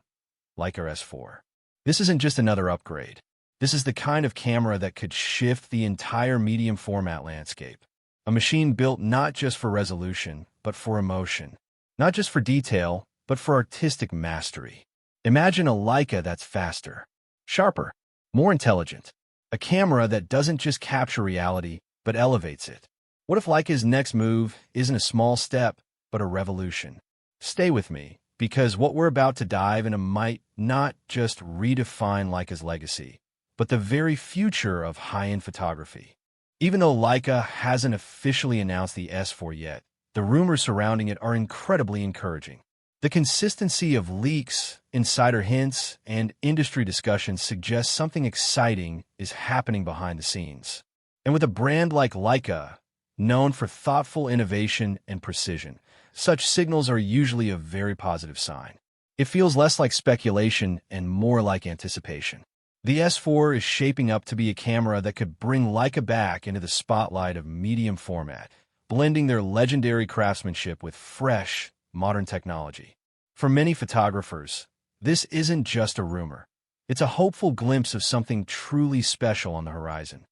Leica S4. This isn't just another upgrade. This is the kind of camera that could shift the entire medium format landscape. A machine built not just for resolution, but for emotion. Not just for detail, but for artistic mastery. Imagine a Leica that's faster, sharper, more intelligent. A camera that doesn't just capture reality, but elevates it. What if Leica's next move isn't a small step, but a revolution? Stay with me, because what we're about to dive into might not just redefine Leica's legacy, but the very future of high-end photography. Even though Leica hasn't officially announced the S4 yet, the rumors surrounding it are incredibly encouraging. The consistency of leaks, insider hints, and industry discussions suggests something exciting is happening behind the scenes. And with a brand like Leica, known for thoughtful innovation and precision, such signals are usually a very positive sign. It feels less like speculation and more like anticipation. The S4 is shaping up to be a camera that could bring Leica back into the spotlight of medium format, blending their legendary craftsmanship with fresh, modern technology. For many photographers, this isn't just a rumor. It's a hopeful glimpse of something truly special on the horizon.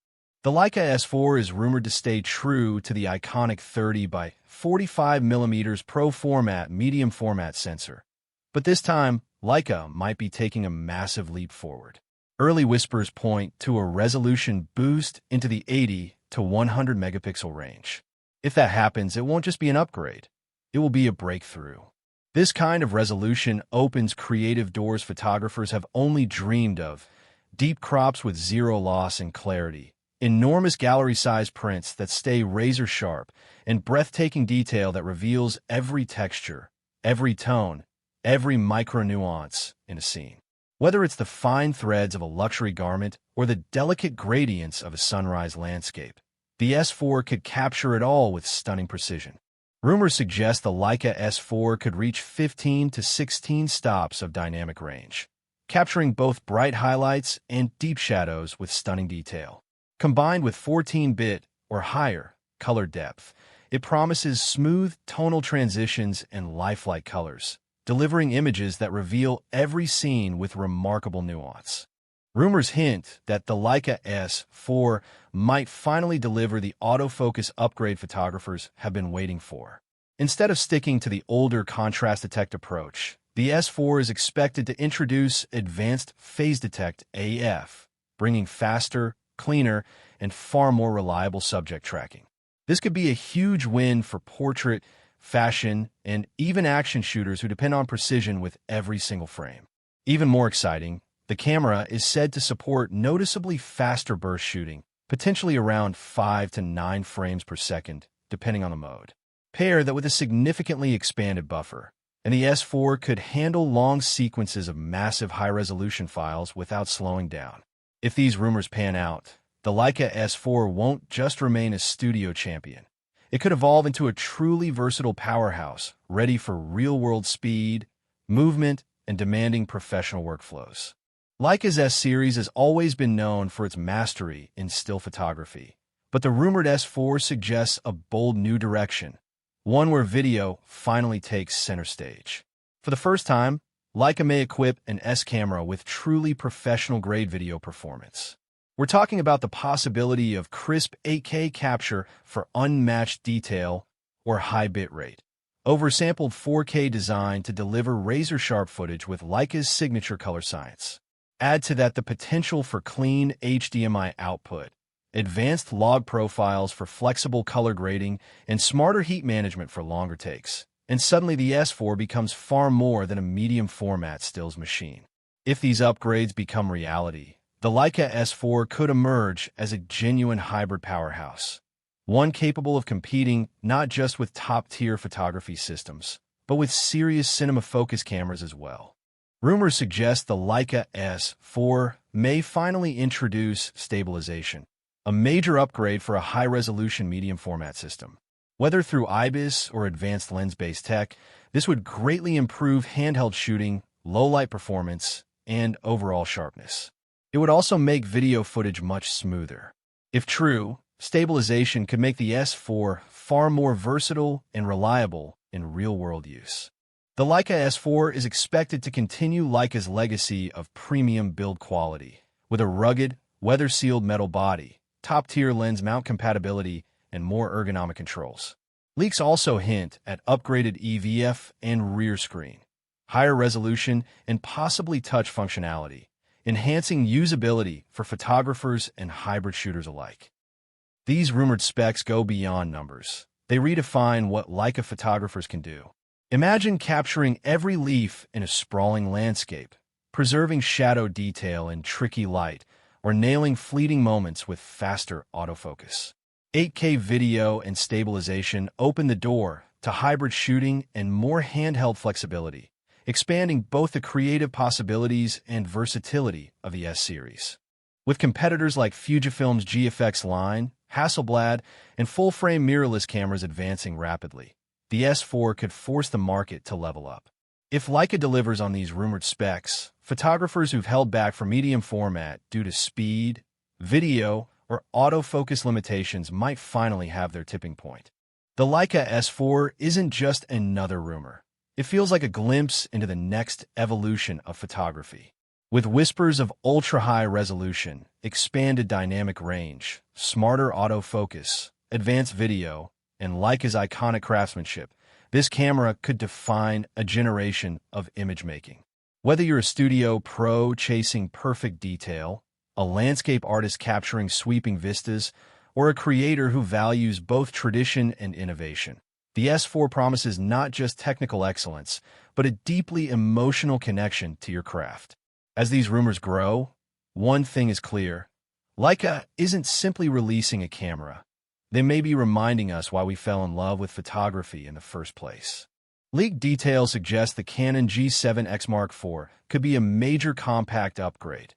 The Leica S4 is rumored to stay true to the iconic 30 by 45mm pro format medium format sensor. But this time, Leica might be taking a massive leap forward. Early whispers point to a resolution boost into the 80 to 100 megapixel range. If that happens, it won't just be an upgrade. It will be a breakthrough. This kind of resolution opens creative doors photographers have only dreamed of: deep crops with zero loss in clarity, enormous gallery-sized prints that stay razor-sharp, and breathtaking detail that reveals every texture, every tone, every micro-nuance in a scene. Whether it's the fine threads of a luxury garment or the delicate gradients of a sunrise landscape, the S4 could capture it all with stunning precision. Rumors suggest the Leica S4 could reach 15 to 16 stops of dynamic range, capturing both bright highlights and deep shadows with stunning detail. Combined with 14-bit or higher color depth, it promises smooth tonal transitions and lifelike colors, delivering images that reveal every scene with remarkable nuance. Rumors hint that the Leica S4 might finally deliver the autofocus upgrade photographers have been waiting for. Instead of sticking to the older contrast detect approach, the S4 is expected to introduce advanced phase detect AF, bringing faster, cleaner, and far more reliable subject tracking. This could be a huge win for portrait, fashion, and even action shooters who depend on precision with every single frame. Even more exciting, the camera is said to support noticeably faster burst shooting, potentially around 5 to 9 frames per second, depending on the mode. Pair that with a significantly expanded buffer, and the S4 could handle long sequences of massive high-resolution files without slowing down. If these rumors pan out, the Leica S4 won't just remain a studio champion. It could evolve into a truly versatile powerhouse, ready for real-world speed, movement, and demanding professional workflows. Leica's S-series has always been known for its mastery in still photography, but the rumored S4 suggests a bold new direction, one where video finally takes center stage. For the first time, Leica may equip an S camera with truly professional-grade video performance. We're talking about the possibility of crisp 8K capture for unmatched detail or high bitrate, oversampled 4K design to deliver razor-sharp footage with Leica's signature color science. Add to that the potential for clean HDMI output, advanced log profiles for flexible color grading, and smarter heat management for longer takes. And suddenly the S4 becomes far more than a medium-format stills machine. If these upgrades become reality, the Leica S4 could emerge as a genuine hybrid powerhouse, one capable of competing not just with top-tier photography systems, but with serious cinema focus cameras as well. Rumors suggest the Leica S4 may finally introduce stabilization, a major upgrade for a high-resolution medium-format system. Whether through IBIS or advanced lens-based tech, this would greatly improve handheld shooting, low-light performance, and overall sharpness. It would also make video footage much smoother. If true, stabilization could make the S4 far more versatile and reliable in real-world use. The Leica S4 is expected to continue Leica's legacy of premium build quality, with a rugged, weather-sealed metal body, top-tier lens mount compatibility, and more ergonomic controls. Leaks also hint at upgraded EVF and rear screen, higher resolution, and possibly touch functionality, enhancing usability for photographers and hybrid shooters alike. These rumored specs go beyond numbers. They redefine what Leica photographers can do. Imagine capturing every leaf in a sprawling landscape, preserving shadow detail in tricky light, or nailing fleeting moments with faster autofocus. 8K video and stabilization open the door to hybrid shooting and more handheld flexibility, expanding both the creative possibilities and versatility of the S series. With competitors like Fujifilm's GFX line, Hasselblad, and full-frame mirrorless cameras advancing rapidly, the S4 could force the market to level up. If Leica delivers on these rumored specs, photographers who've held back from medium format due to speed, video, or autofocus limitations might finally have their tipping point. The Leica S4 isn't just another rumor. It feels like a glimpse into the next evolution of photography. With whispers of ultra-high resolution, expanded dynamic range, smarter autofocus, advanced video, and Leica's iconic craftsmanship, this camera could define a generation of image making. Whether you're a studio pro chasing perfect detail, a landscape artist capturing sweeping vistas, or a creator who values both tradition and innovation, the S4 promises not just technical excellence, but a deeply emotional connection to your craft. As these rumors grow, one thing is clear. Leica isn't simply releasing a camera. They may be reminding us why we fell in love with photography in the first place. Leaked details suggest the Canon G7X Mark IV could be a major compact upgrade.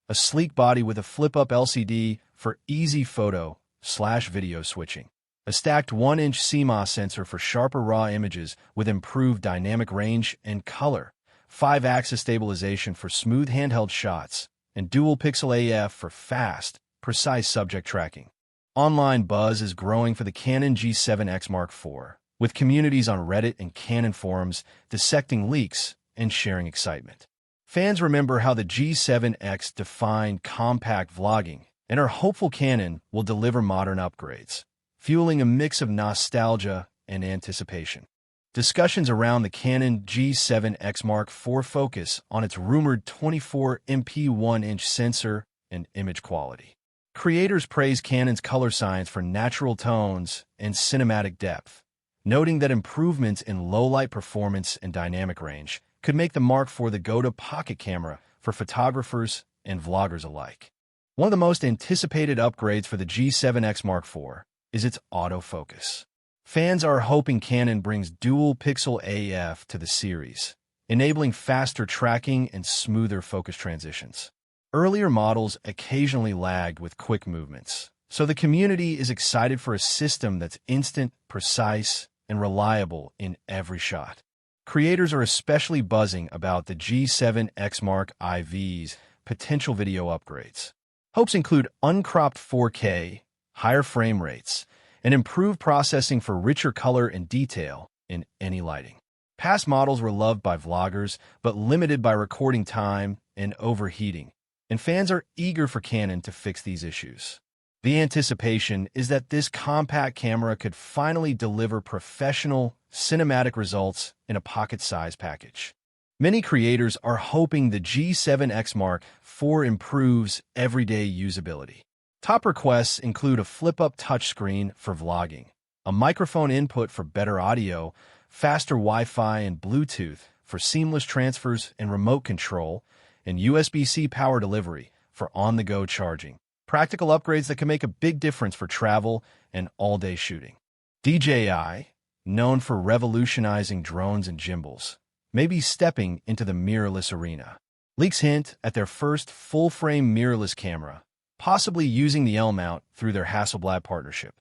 A sleek body with a flip-up LCD for easy photo/video switching. A stacked 1-inch CMOS sensor for sharper raw images with improved dynamic range and color. 5-axis stabilization for smooth handheld shots. And dual-pixel AF for fast, precise subject tracking. Online buzz is growing for the Canon G7X Mark IV, with communities on Reddit and Canon forums dissecting leaks and sharing excitement. Fans remember how the G7X defined compact vlogging and are hopeful Canon will deliver modern upgrades, fueling a mix of nostalgia and anticipation. Discussions around the Canon G7X Mark IV focus on its rumored 24MP 1-inch sensor and image quality. Creators praise Canon's color science for natural tones and cinematic depth, noting that improvements in low-light performance and dynamic range could make the Mark IV the go-to pocket camera for photographers and vloggers alike. One of the most anticipated upgrades for the G7X Mark IV is its autofocus. Fans are hoping Canon brings dual-pixel AF to the series, enabling faster tracking and smoother focus transitions. Earlier models occasionally lagged with quick movements, so the community is excited for a system that's instant, precise, and reliable in every shot. Creators are especially buzzing about the G7X Mark IV's potential video upgrades. Hopes include uncropped 4K, higher frame rates, and improved processing for richer color and detail in any lighting. Past models were loved by vloggers, but limited by recording time and overheating, and fans are eager for Canon to fix these issues. The anticipation is that this compact camera could finally deliver professional, cinematic results in a pocket-sized package. Many creators are hoping the G7X Mark IV improves everyday usability. Top requests include a flip-up touchscreen for vlogging, a microphone input for better audio, faster Wi-Fi and Bluetooth for seamless transfers and remote control, and USB-C power delivery for on-the-go charging. Practical upgrades that can make a big difference for travel and all-day shooting. DJI, known for revolutionizing drones and gimbals, may be stepping into the mirrorless arena. Leaks hint at their first full-frame mirrorless camera, possibly using the L-mount through their Hasselblad partnership.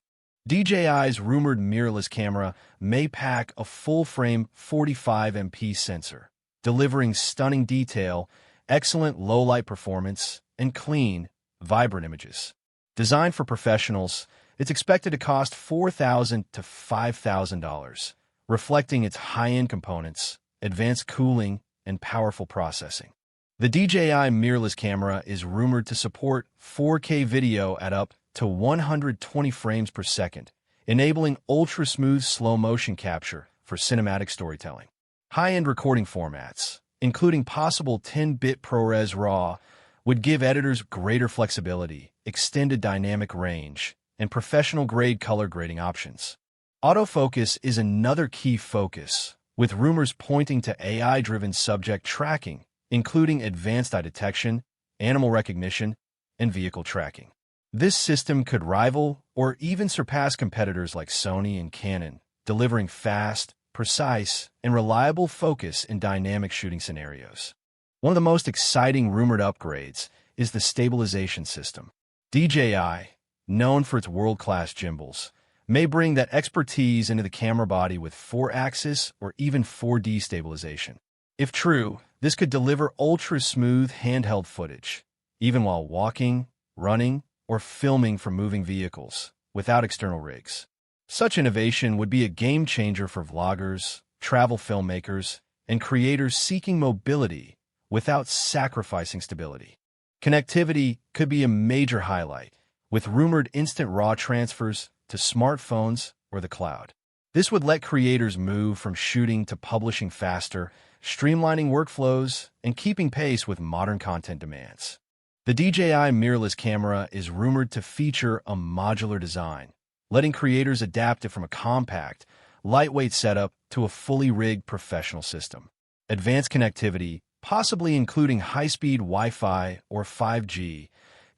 DJI's rumored mirrorless camera may pack a full-frame 45MP sensor, delivering stunning detail, excellent low-light performance, and clean, vibrant images. Designed for professionals, it's expected to cost $4,000 to $5,000, reflecting its high-end components, advanced cooling, and powerful processing. The DJI mirrorless camera is rumored to support 4K video at up to 120 frames per second, enabling ultra-smooth slow-motion capture for cinematic storytelling. High-end recording formats, including possible 10-bit ProRes RAW, would give editors greater flexibility, extended dynamic range, and professional-grade color grading options. Autofocus is another key focus, with rumors pointing to AI-driven subject tracking, including advanced eye detection, animal recognition, and vehicle tracking. This system could rival or even surpass competitors like Sony and Canon, delivering fast, precise, and reliable focus in dynamic shooting scenarios. One of the most exciting rumored upgrades is the stabilization system. DJI, known for its world-class gimbals, may bring that expertise into the camera body with 4-axis or even 4D stabilization. If true, this could deliver ultra-smooth handheld footage, even while walking, running, or filming from moving vehicles, without external rigs. Such innovation would be a game-changer for vloggers, travel filmmakers, and creators seeking mobility without sacrificing stability. Connectivity could be a major highlight, with rumored instant RAW transfers to smartphones or the cloud. This would let creators move from shooting to publishing faster, streamlining workflows and keeping pace with modern content demands. The DJI mirrorless camera is rumored to feature a modular design, letting creators adapt it from a compact, lightweight setup to a fully rigged professional system. Advanced connectivity, possibly including high-speed Wi-Fi or 5G,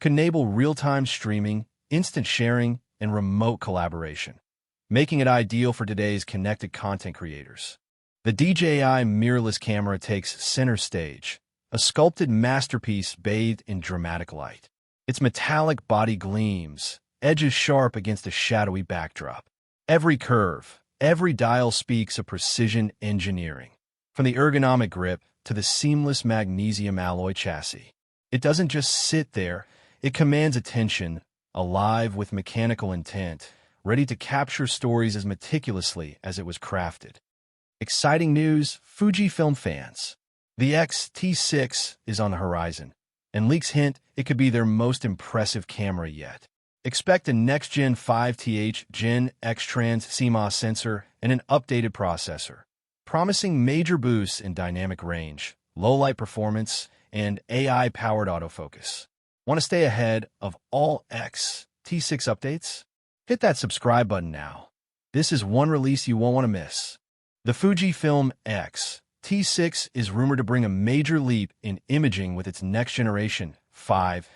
could enable real-time streaming, instant sharing, and remote collaboration, making it ideal for today's connected content creators. The DJI mirrorless camera takes center stage, a sculpted masterpiece bathed in dramatic light. Its metallic body gleams, edges sharp against a shadowy backdrop. Every curve, every dial speaks of precision engineering, from the ergonomic grip to the seamless magnesium alloy chassis. It doesn't just sit there, it commands attention, alive with mechanical intent, ready to capture stories as meticulously as it was crafted. Exciting news, Fujifilm fans. The X-T6 is on the horizon, and leaks hint it could be their most impressive camera yet. Expect a next-gen 5th Gen X-Trans CMOS sensor and an updated processor, promising major boosts in dynamic range, low-light performance, and AI-powered autofocus. Want to stay ahead of all X-T6 updates? Hit that subscribe button now. This is one release you won't want to miss. The Fujifilm X-T6 is rumored to bring a major leap in imaging with its next-generation 5th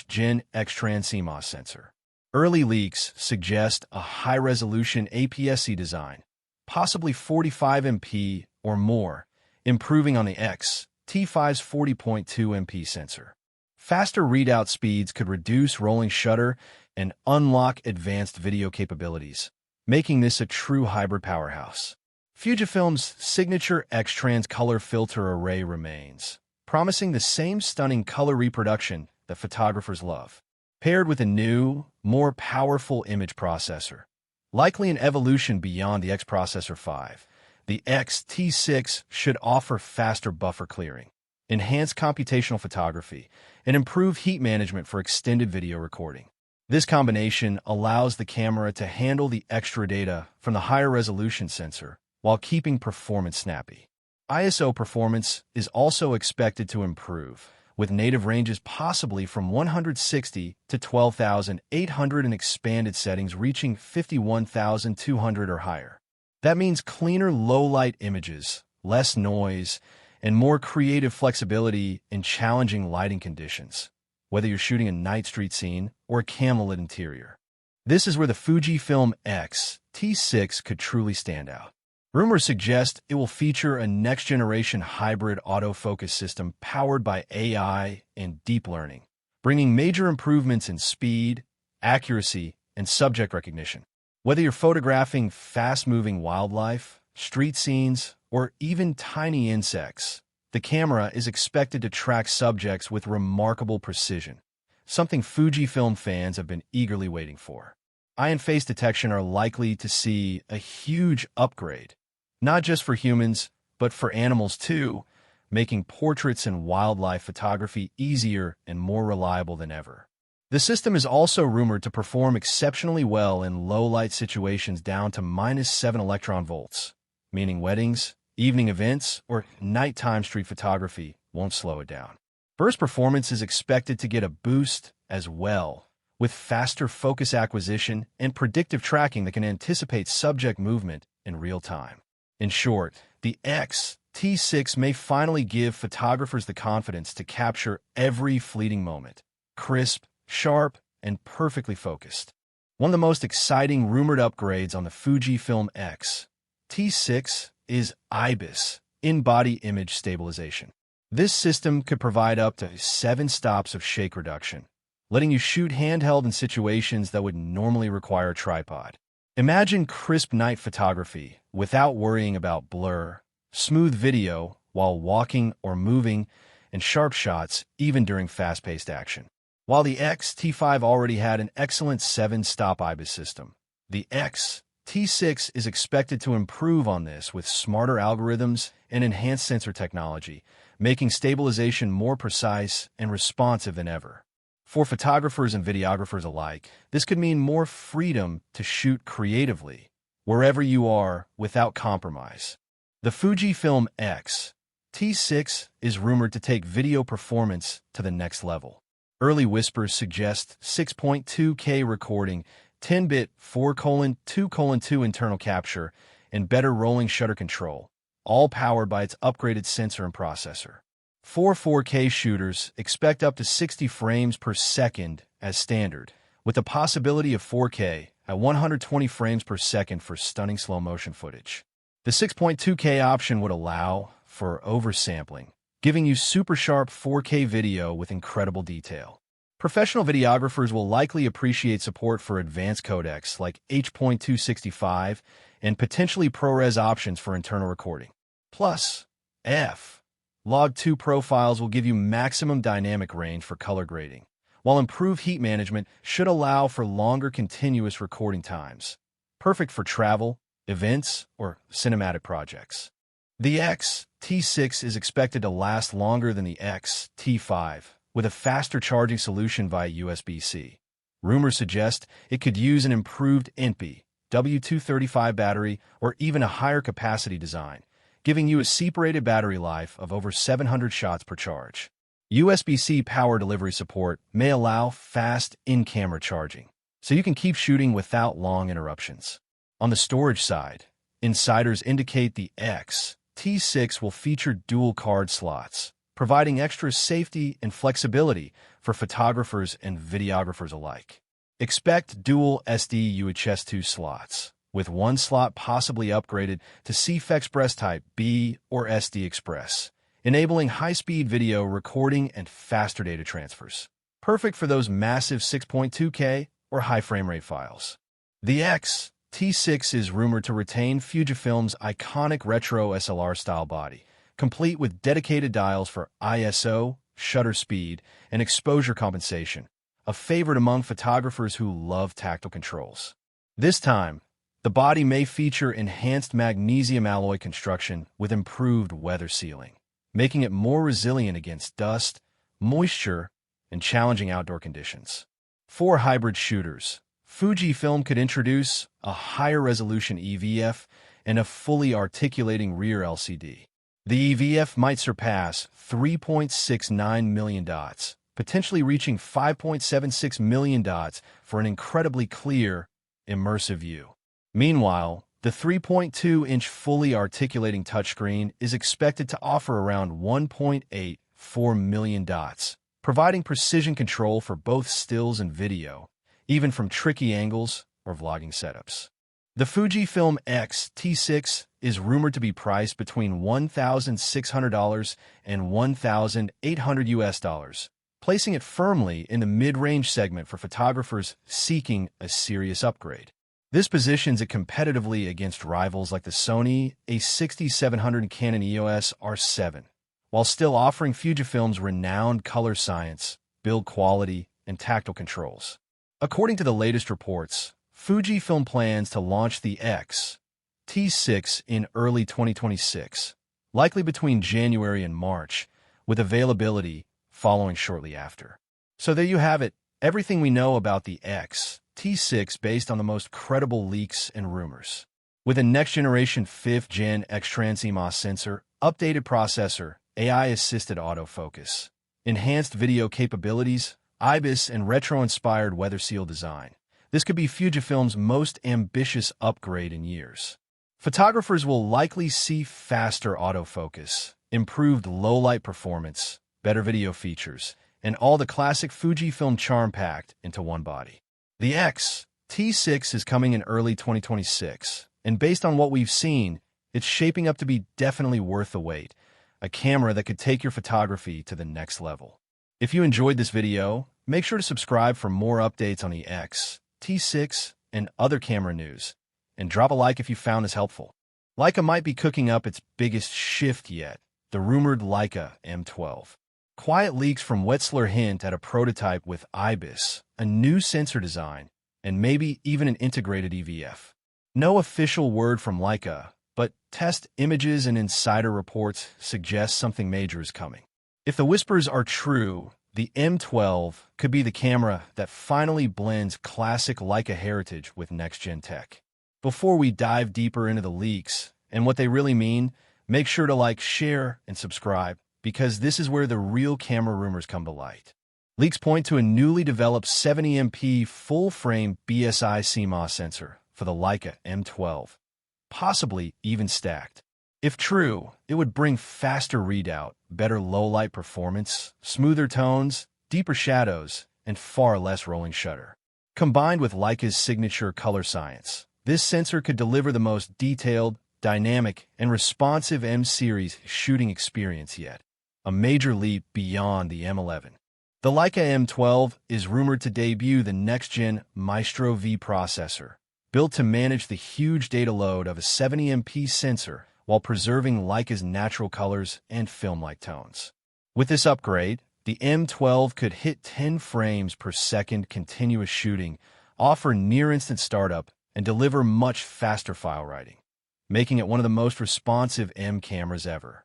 Gen X-Trans CMOS sensor. Early leaks suggest a high-resolution APS-C design, possibly 45 MP or more, improving on the X-T5's 40.2 MP sensor. Faster readout speeds could reduce rolling shutter and unlock advanced video capabilities, making this a true hybrid powerhouse. Fujifilm's signature X-Trans color filter array remains, promising the same stunning color reproduction that photographers love. Paired with a new, more powerful image processor, likely an evolution beyond the X Processor 5, the X-T6 should offer faster buffer clearing, enhanced computational photography, and improved heat management for extended video recording. This combination allows the camera to handle the extra data from the higher resolution sensor while keeping performance snappy. ISO performance is also expected to improve, with native ranges possibly from 160 to 12,800 and expanded settings reaching 51,200 or higher. That means cleaner low-light images, less noise, and more creative flexibility in challenging lighting conditions, whether you're shooting a night street scene or a candlelit interior. This is where the Fujifilm X-T6 could truly stand out. Rumors suggest it will feature a next-generation hybrid autofocus system powered by AI and deep learning, bringing major improvements in speed, accuracy, and subject recognition. Whether you're photographing fast-moving wildlife, street scenes, or even tiny insects, the camera is expected to track subjects with remarkable precision, something Fujifilm fans have been eagerly waiting for. Eye and face detection are likely to see a huge upgrade, not just for humans, but for animals too, making portraits and wildlife photography easier and more reliable than ever. The system is also rumored to perform exceptionally well in low-light situations down to -7 electron volts, meaning weddings, evening events, or nighttime street photography won't slow it down. Burst performance is expected to get a boost as well, with faster focus acquisition and predictive tracking that can anticipate subject movement in real time. In short, the X-T6 may finally give photographers the confidence to capture every fleeting moment, crisp, sharp, and perfectly focused. One of the most exciting rumored upgrades on the Fujifilm X T6 is IBIS, in-body image stabilization. This system could provide up to 7 stops of shake reduction, letting you shoot handheld in situations that would normally require a tripod. Imagine crisp night photography without worrying about blur, smooth video while walking or moving, and sharp shots even during fast-paced action. While the X T5 already had an excellent 7-stop IBIS system, the X T6 is expected to improve on this with smarter algorithms and enhanced sensor technology, making stabilization more precise and responsive than ever. For photographers and videographers alike, this could mean more freedom to shoot creatively, wherever you are, without compromise. The Fujifilm X T6 is rumored to take video performance to the next level. Early whispers suggest 6.2K recording, 10-bit 4:2:2 internal capture, and better rolling shutter control, all powered by its upgraded sensor and processor. For 4K shooters, expect up to 60 frames per second as standard, with the possibility of 4K at 120 frames per second for stunning slow-motion footage. The 6.2K option would allow for oversampling, giving you super sharp 4K video with incredible detail. Professional videographers will likely appreciate support for advanced codecs like H.265 and potentially ProRes options for internal recording. Plus, Log2 profiles will give you maximum dynamic range for color grading, while improved heat management should allow for longer continuous recording times, perfect for travel, events, or cinematic projects. The X T6 is expected to last longer than the X T5, with a faster charging solution via USB-C. Rumors suggest it could use an improved INPI W235 battery or even a higher capacity design, giving you a separated battery life of over 700 shots per charge. USB-C power delivery support may allow fast in-camera charging, so you can keep shooting without long interruptions. On the storage side, insiders indicate the X T6 will feature dual card slots, providing extra safety and flexibility for photographers and videographers alike. Expect dual SD UHS-2 slots, with one slot possibly upgraded to CF Express Type B or SD Express, enabling high-speed video recording and faster data transfers. Perfect for those massive 6.2K or high frame rate files. The X T6 is rumored to retain Fujifilm's iconic retro SLR-style body, complete with dedicated dials for ISO, shutter speed, and exposure compensation, a favorite among photographers who love tactile controls. This time, the body may feature enhanced magnesium alloy construction with improved weather sealing, making it more resilient against dust, moisture, and challenging outdoor conditions. For hybrid shooters, Fujifilm could introduce a higher resolution EVF and a fully articulating rear LCD. The EVF might surpass 3.69 million dots, potentially reaching 5.76 million dots for an incredibly clear, immersive view. Meanwhile, the 3.2-inch fully articulating touchscreen is expected to offer around 1.84 million dots, providing precision control for both stills and video, even from tricky angles or vlogging setups. The Fujifilm X T6 is rumored to be priced between $1,600 and $1,800, placing it firmly in the mid-range segment for photographers seeking a serious upgrade. This positions it competitively against rivals like the Sony A6700 and Canon EOS R7, while still offering Fujifilm's renowned color science, build quality, and tactile controls. According to the latest reports, Fujifilm plans to launch the X T6 in early 2026, likely between January and March, with availability following shortly after. So there you have it, everything we know about the X T6 based on the most credible leaks and rumors. With a next-generation 5th-gen X-Trans CMOS sensor, updated processor, AI-assisted autofocus, enhanced video capabilities, IBIS, and retro-inspired weather seal design, this could be Fujifilm's most ambitious upgrade in years. Photographers will likely see faster autofocus, improved low-light performance, better video features, and all the classic Fujifilm charm packed into one body. The X-T6 is coming in early 2026, and based on what we've seen, it's shaping up to be definitely worth the wait, a camera that could take your photography to the next level. If you enjoyed this video, make sure to subscribe for more updates on the X-T6 and other camera news, and drop a like if you found this helpful. Leica might be cooking up its biggest shift yet, the rumored Leica M12. Quiet leaks from Wetzlar hint at a prototype with IBIS, a new sensor design, and maybe even an integrated EVF. No official word from Leica, but test images and insider reports suggest something major is coming. If the whispers are true, the M12 could be the camera that finally blends classic Leica heritage with next-gen tech. Before we dive deeper into the leaks and what they really mean, make sure to like, share, and subscribe, because this is where the real camera rumors come to light. Leaks point to a newly developed 70MP full-frame BSI CMOS sensor for the Leica M12, possibly even stacked. If true, it would bring faster readout, better low-light performance, smoother tones, deeper shadows, and far less rolling shutter. Combined with Leica's signature color science, this sensor could deliver the most detailed, dynamic, and responsive M-series shooting experience yet, a major leap beyond the M11. The Leica M12 is rumored to debut the next-gen Maestro V processor, built to manage the huge data load of a 70MP sensor while preserving Leica's natural colors and film-like tones. With this upgrade, the M12 could hit 10 frames per second continuous shooting, offer near-instant startup, and deliver much faster file writing, making it one of the most responsive M cameras ever.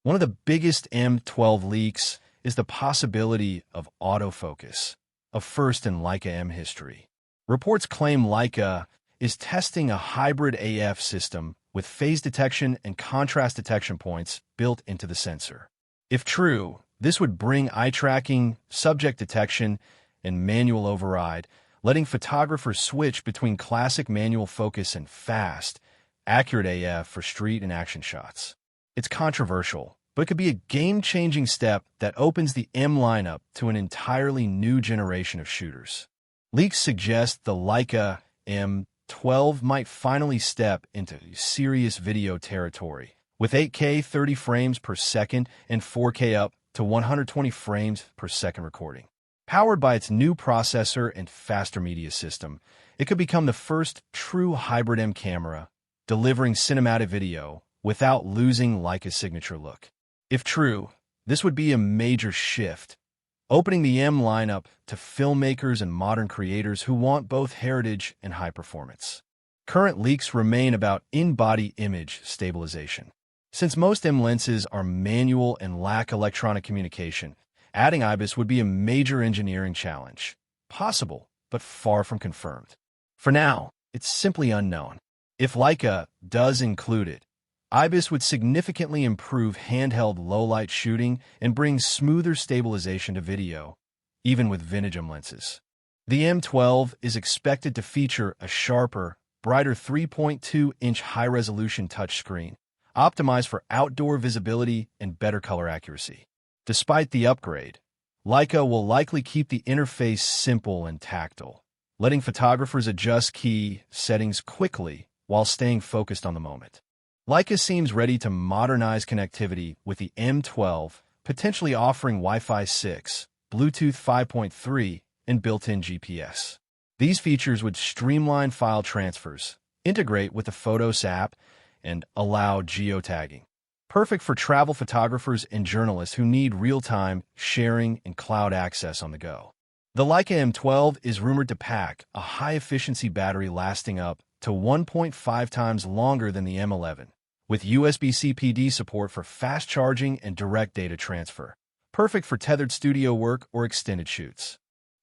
One of the biggest M12 leaks is the possibility of autofocus, a first in Leica M history. Reports claim Leica is testing a hybrid AF system with phase detection and contrast detection points built into the sensor. If true, this would bring eye tracking, subject detection, and manual override, letting photographers switch between classic manual focus and fast, accurate AF for street and action shots. It's controversial, but it could be a game-changing step that opens the M lineup to an entirely new generation of shooters. Leaks suggest the Leica M12 might finally step into serious video territory, with 8K 30 frames per second and 4K up to 120 frames per second recording. Powered by its new processor and faster media system, it could become the first true hybrid M camera, delivering cinematic video without losing Leica's signature look. If true, this would be a major shift, opening the M lineup to filmmakers and modern creators who want both heritage and high performance. Current leaks remain about in-body image stabilization. Since most M lenses are manual and lack electronic communication, adding IBIS would be a major engineering challenge. Possible, but far from confirmed. For now, it's simply unknown. If Leica does include it, IBIS would significantly improve handheld low-light shooting and bring smoother stabilization to video, even with vintage M lenses. The M12 is expected to feature a sharper, brighter 3.2-inch high-resolution touchscreen, optimized for outdoor visibility and better color accuracy. Despite the upgrade, Leica will likely keep the interface simple and tactile, letting photographers adjust key settings quickly while staying focused on the moment. Leica seems ready to modernize connectivity with the M12, potentially offering Wi-Fi 6, Bluetooth 5.3, and built-in GPS. These features would streamline file transfers, integrate with the Photos app, and allow geotagging. Perfect for travel photographers and journalists who need real-time sharing and cloud access on the go. The Leica M12 is rumored to pack a high-efficiency battery lasting up to 1.5 times longer than the M11, with USB-C PD support for fast charging and direct data transfer, perfect for tethered studio work or extended shoots.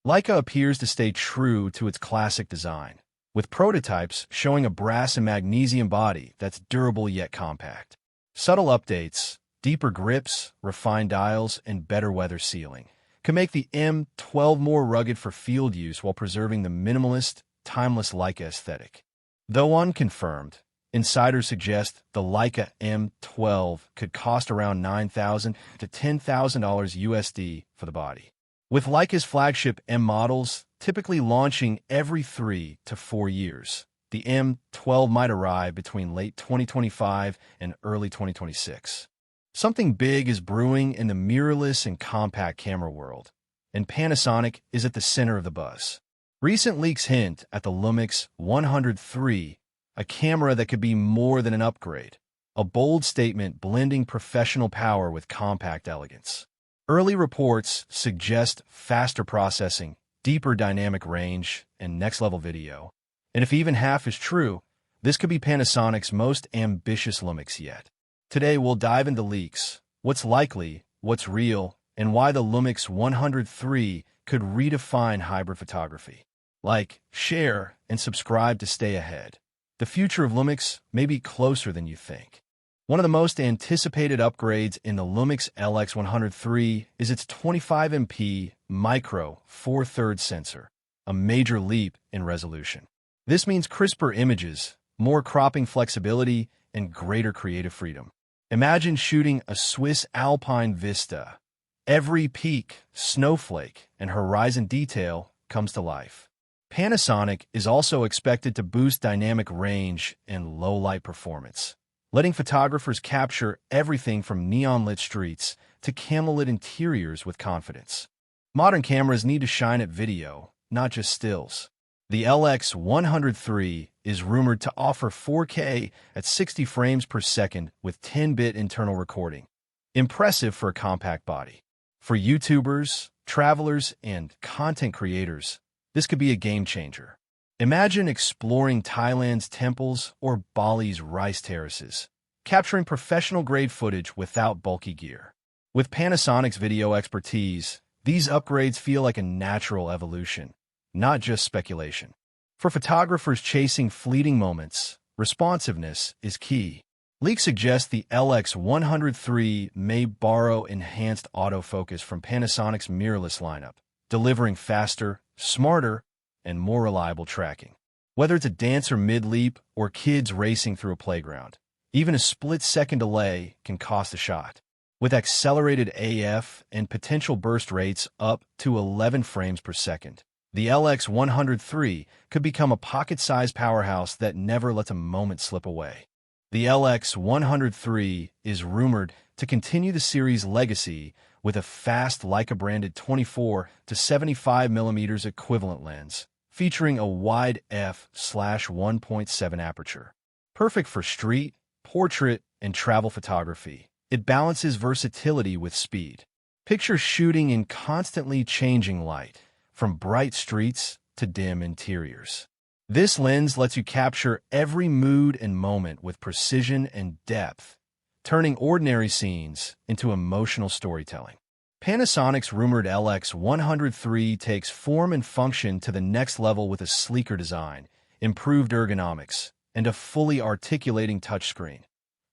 Leica appears to stay true to its classic design, with prototypes showing a brass and magnesium body that's durable yet compact. Subtle updates, deeper grips, refined dials, and better weather sealing can make the M12 more rugged for field use while preserving the minimalist, timeless Leica aesthetic. Though unconfirmed, insiders suggest the Leica M12 could cost around $9,000 to $10,000 USD for the body. with Leica's flagship M models typically launching every 3 to 4 years. The M12 might arrive between late 2025 and early 2026. Something big is brewing in the mirrorless and compact camera world, and Panasonic is at the center of the buzz. Recent leaks hint at the Lumix 103, a camera that could be more than an upgrade, a bold statement blending professional power with compact elegance. Early reports suggest faster processing, deeper dynamic range, and next-level video. And if even half is true, this could be Panasonic's most ambitious Lumix yet. Today, we'll dive into leaks, what's likely, what's real, and why the Lumix 103 could redefine hybrid photography. Like, share, and subscribe to stay ahead. The future of Lumix may be closer than you think. One of the most anticipated upgrades in the Lumix LX103 is its 25MP micro 4/3 sensor, a major leap in resolution. This means crisper images, more cropping flexibility, and greater creative freedom. Imagine shooting a Swiss Alpine vista. Every peak, snowflake, and horizon detail comes to life. Panasonic is also expected to boost dynamic range and low-light performance, letting photographers capture everything from neon-lit streets to candlelit interiors with confidence. Modern cameras need to shine at video, not just stills. The LX103 is rumored to offer 4K at 60 frames per second with 10-bit internal recording. Impressive for a compact body. For YouTubers, travelers, and content creators, this could be a game-changer. Imagine exploring Thailand's temples or Bali's rice terraces, capturing professional-grade footage without bulky gear. With Panasonic's video expertise, these upgrades feel like a natural evolution, not just speculation. For photographers chasing fleeting moments, responsiveness is key. Leaks suggest the LX103 may borrow enhanced autofocus from Panasonic's Mirrorless lineup, delivering faster, smarter, and more reliable tracking. Whether it's a dancer mid-leap or kids racing through a playground, even a split-second delay can cost a shot. With accelerated AF and potential burst rates up to 11 frames per second, the LX103 could become a pocket-sized powerhouse that never lets a moment slip away. The LX103 is rumored to continue the series' legacy with a fast Leica-branded 24 to 75mm equivalent lens, featuring a wide f/1.7 aperture. Perfect for street, portrait, and travel photography, it balances versatility with speed. Picture shooting in constantly changing light, from bright streets to dim interiors. This lens lets you capture every mood and moment with precision and depth, turning ordinary scenes into emotional storytelling. Panasonic's rumored LX103 takes form and function to the next level with a sleeker design, improved ergonomics, and a fully articulating touchscreen.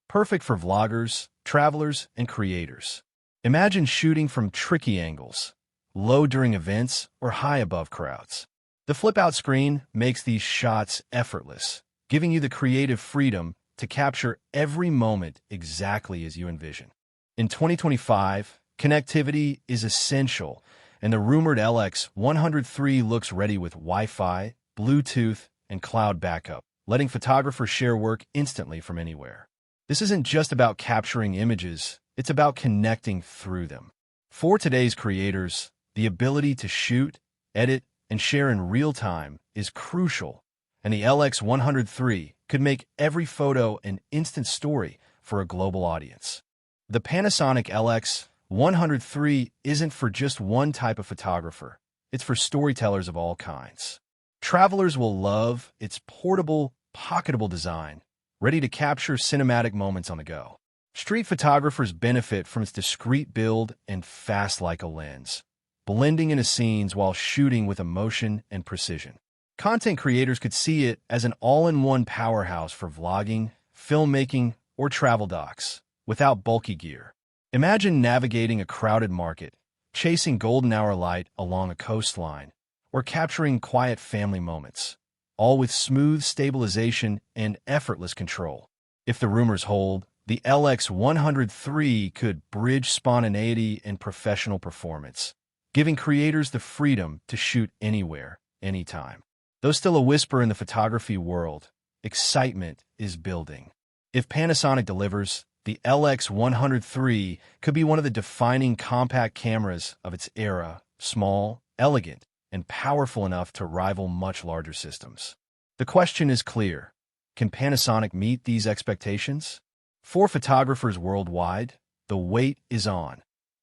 Perfect for vloggers, travelers, and creators. Imagine shooting from tricky angles, low during events, or high above crowds. The flip-out screen makes these shots effortless, giving you the creative freedom to capture every moment exactly as you envision. In 2025, connectivity is essential, and the rumored LX103 looks ready with Wi-Fi, Bluetooth, and cloud backup, letting photographers share work instantly from anywhere. This isn't just about capturing images, it's about connecting through them. For today's creators, the ability to shoot, edit, and share in real time is crucial, and the LX103 could make every photo an instant story for a global audience. The Panasonic LX103 isn't for just one type of photographer, it's for storytellers of all kinds. Travelers will love its portable, pocketable design, ready to capture cinematic moments on the go. Street photographers benefit from its discreet build and fast Leica lens, blending into scenes while shooting with emotion and precision. Content creators could see it as an all-in-one powerhouse for vlogging, filmmaking, or travel docs, without bulky gear. Imagine navigating a crowded market, chasing golden hour light along a coastline, or capturing quiet family moments, all with smooth stabilization and effortless control. If the rumors hold, the LX103 could bridge spontaneity and professional performance, giving creators the freedom to shoot anywhere, anytime. Though still a whisper in the photography world, excitement is building. If Panasonic delivers, the LX103 could be one of the defining compact cameras of its era, small, elegant, and powerful enough to rival much larger systems. The question is clear. Can Panasonic meet these expectations? For photographers worldwide, the wait is on,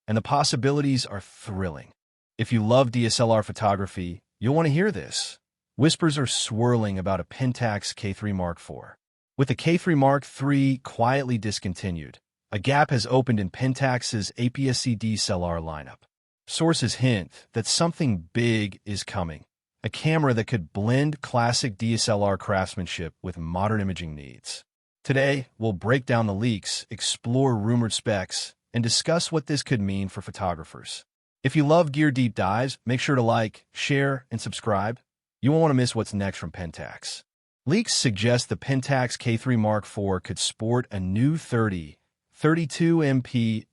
and the possibilities are thrilling. If you love DSLR photography, you'll want to hear this. Whispers are swirling about a Pentax K3 Mark IV. With the K3 Mark III quietly discontinued, a gap has opened in Pentax's APS-C DSLR lineup. Sources hint that something big is coming, a camera that could blend classic DSLR craftsmanship with modern imaging needs. Today, we'll break down the leaks, explore rumored specs, and discuss what this could mean for photographers. If you love gear deep dives, make sure to like, share, and subscribe. You won't want to miss what's next from Pentax. Leaks suggest the Pentax K3 Mark IV could sport a new 32MP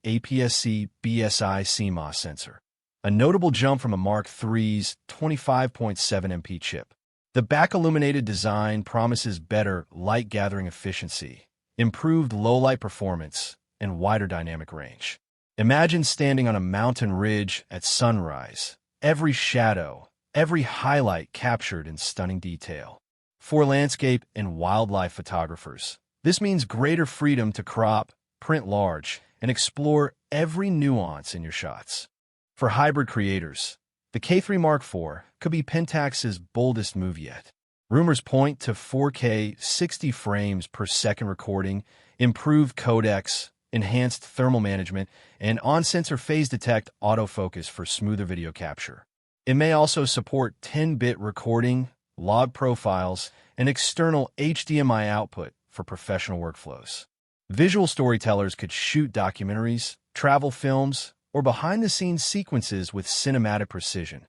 APS-C BSI CMOS sensor, a notable jump from a Mark III's 25.7MP chip. The back-illuminated design promises better light-gathering efficiency, improved low-light performance, and wider dynamic range. Imagine standing on a mountain ridge at sunrise, every shadow, every highlight captured in stunning detail. For landscape and wildlife photographers, this means greater freedom to crop, print large, and explore every nuance in your shots. For hybrid creators, the K3 Mark IV could be Pentax's boldest move yet. Rumors point to 4K 60 frames per second recording, improved codecs, enhanced thermal management, and on-sensor phase detect autofocus for smoother video capture. It may also support 10-bit recording, log profiles, and external HDMI output for professional workflows. Visual storytellers could shoot documentaries, travel films, or behind-the-scenes sequences with cinematic precision,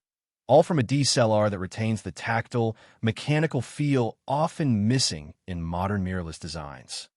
all from a DSLR that retains the tactile, mechanical feel often missing in modern mirrorless designs.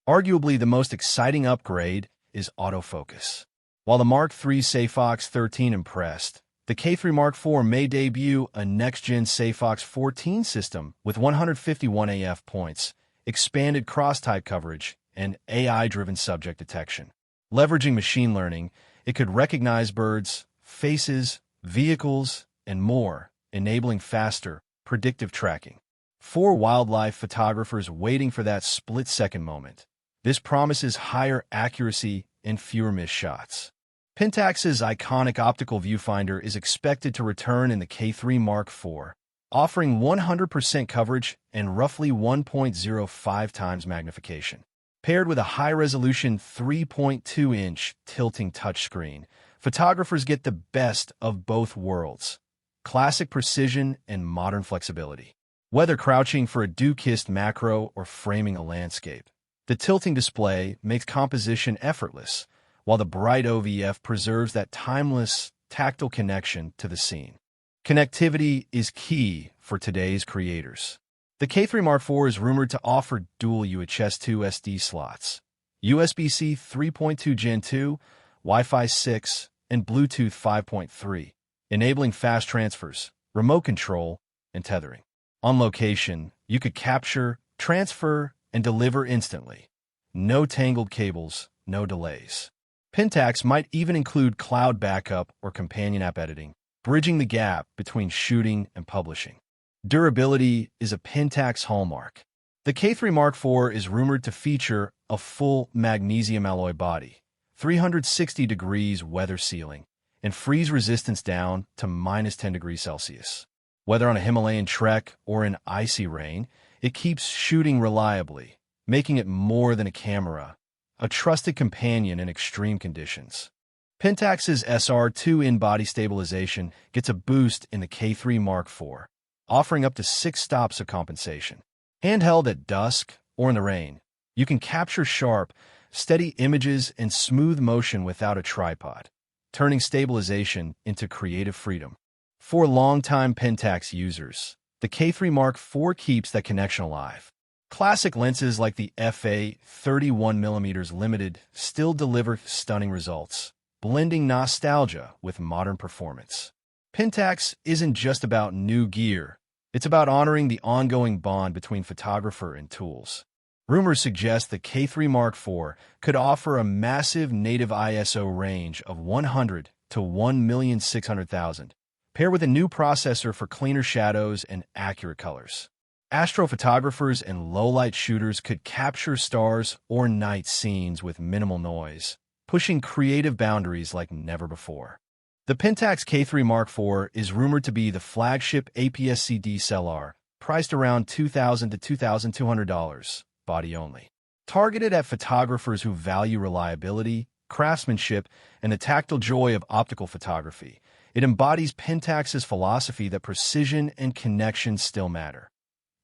Arguably, the most exciting upgrade is autofocus. While the Mark III SafeFox 13 impressed, the K3 Mark IV may debut a next-gen SafeFox 14 system with 151 AF points, expanded cross-type coverage, and AI-driven subject detection. Leveraging machine learning, it could recognize birds, faces, vehicles, and more, enabling faster, predictive tracking. For wildlife photographers waiting for that split-second moment, this promises higher accuracy and fewer missed shots. Pentax's iconic optical viewfinder is expected to return in the K3 Mark IV, offering 100% coverage and roughly 1.05 times magnification. Paired with a high-resolution 3.2-inch tilting touchscreen, photographers get the best of both worlds: classic precision and modern flexibility. Whether crouching for a dew-kissed macro or framing a landscape, the tilting display makes composition effortless, while the bright OVF preserves that timeless, tactile connection to the scene. Connectivity is key for today's creators. The K3 Mark IV is rumored to offer dual UHS-2 SD slots, USB-C 3.2 Gen 2, Wi-Fi 6, and Bluetooth 5.3, enabling fast transfers, remote control, and tethering. On location, you could capture, transfer, and deliver instantly. No tangled cables, no delays. Pentax might even include cloud backup or companion app editing, bridging the gap between shooting and publishing. Durability is a Pentax hallmark. The K3 Mark IV is rumored to feature a full magnesium alloy body, 360 degrees weather sealing, and freeze resistance down to -10 degrees Celsius. Whether on a Himalayan trek or in icy rain, it keeps shooting reliably, making it more than a camera, a trusted companion in extreme conditions. Pentax's SR2 in-body stabilization gets a boost in the K3 Mark IV, offering up to 6 stops of compensation. Handheld at dusk or in the rain, you can capture sharp, steady images and smooth motion without a tripod, turning stabilization into creative freedom. For longtime Pentax users, the K3 Mark IV keeps that connection alive. Classic lenses like the FA 31mm Limited still deliver stunning results, blending nostalgia with modern performance. Pentax isn't just about new gear. It's about honoring the ongoing bond between photographer and tools. Rumors suggest the K3 Mark IV could offer a massive native ISO range of 100 to 1,600,000, paired with a new processor for cleaner shadows and accurate colors. Astrophotographers and low-light shooters could capture stars or night scenes with minimal noise, pushing creative boundaries like never before. The Pentax K3 Mark IV is rumored to be the flagship APS-C DSLR, priced around $2,000 to $2,200, body only. Targeted at photographers who value reliability, craftsmanship, and the tactile joy of optical photography, it embodies Pentax's philosophy that precision and connection still matter,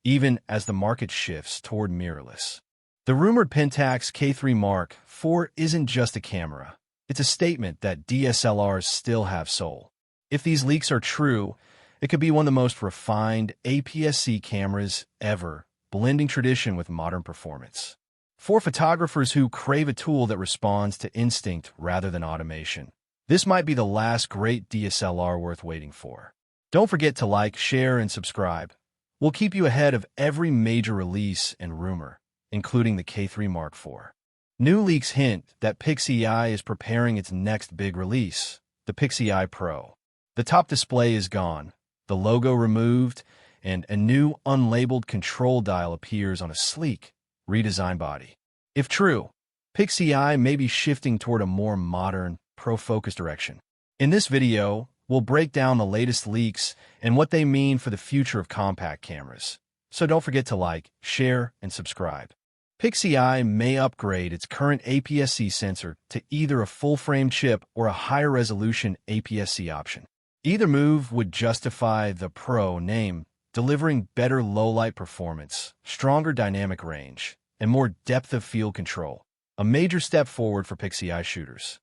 even as the market shifts toward mirrorless. The rumored Pentax K3 Mark IV isn't just a camera. It's a statement that DSLRs still have soul. If these leaks are true, it could be one of the most refined APS-C cameras ever, blending tradition with modern performance. For photographers who crave a tool that responds to instinct rather than automation, this might be the last great DSLR worth waiting for. Don't forget to like, share, and subscribe. We'll keep you ahead of every major release and rumor, including the K3 Mark IV. New leaks hint that PixEye is preparing its next big release, the PixEye Pro. The top display is gone, the logo removed, and a new unlabeled control dial appears on a sleek, redesigned body. If true, PixEye may be shifting toward a more modern, pro-focus direction. In this video, we'll break down the latest leaks and what they mean for the future of compact cameras. So don't forget to like, share, and subscribe. PixEye may upgrade its current APS-C sensor to either a full-frame chip or a higher-resolution APS-C option. Either move would justify the Pro name, delivering better low-light performance, stronger dynamic range, and more depth of field control, a major step forward for PixEye shooters.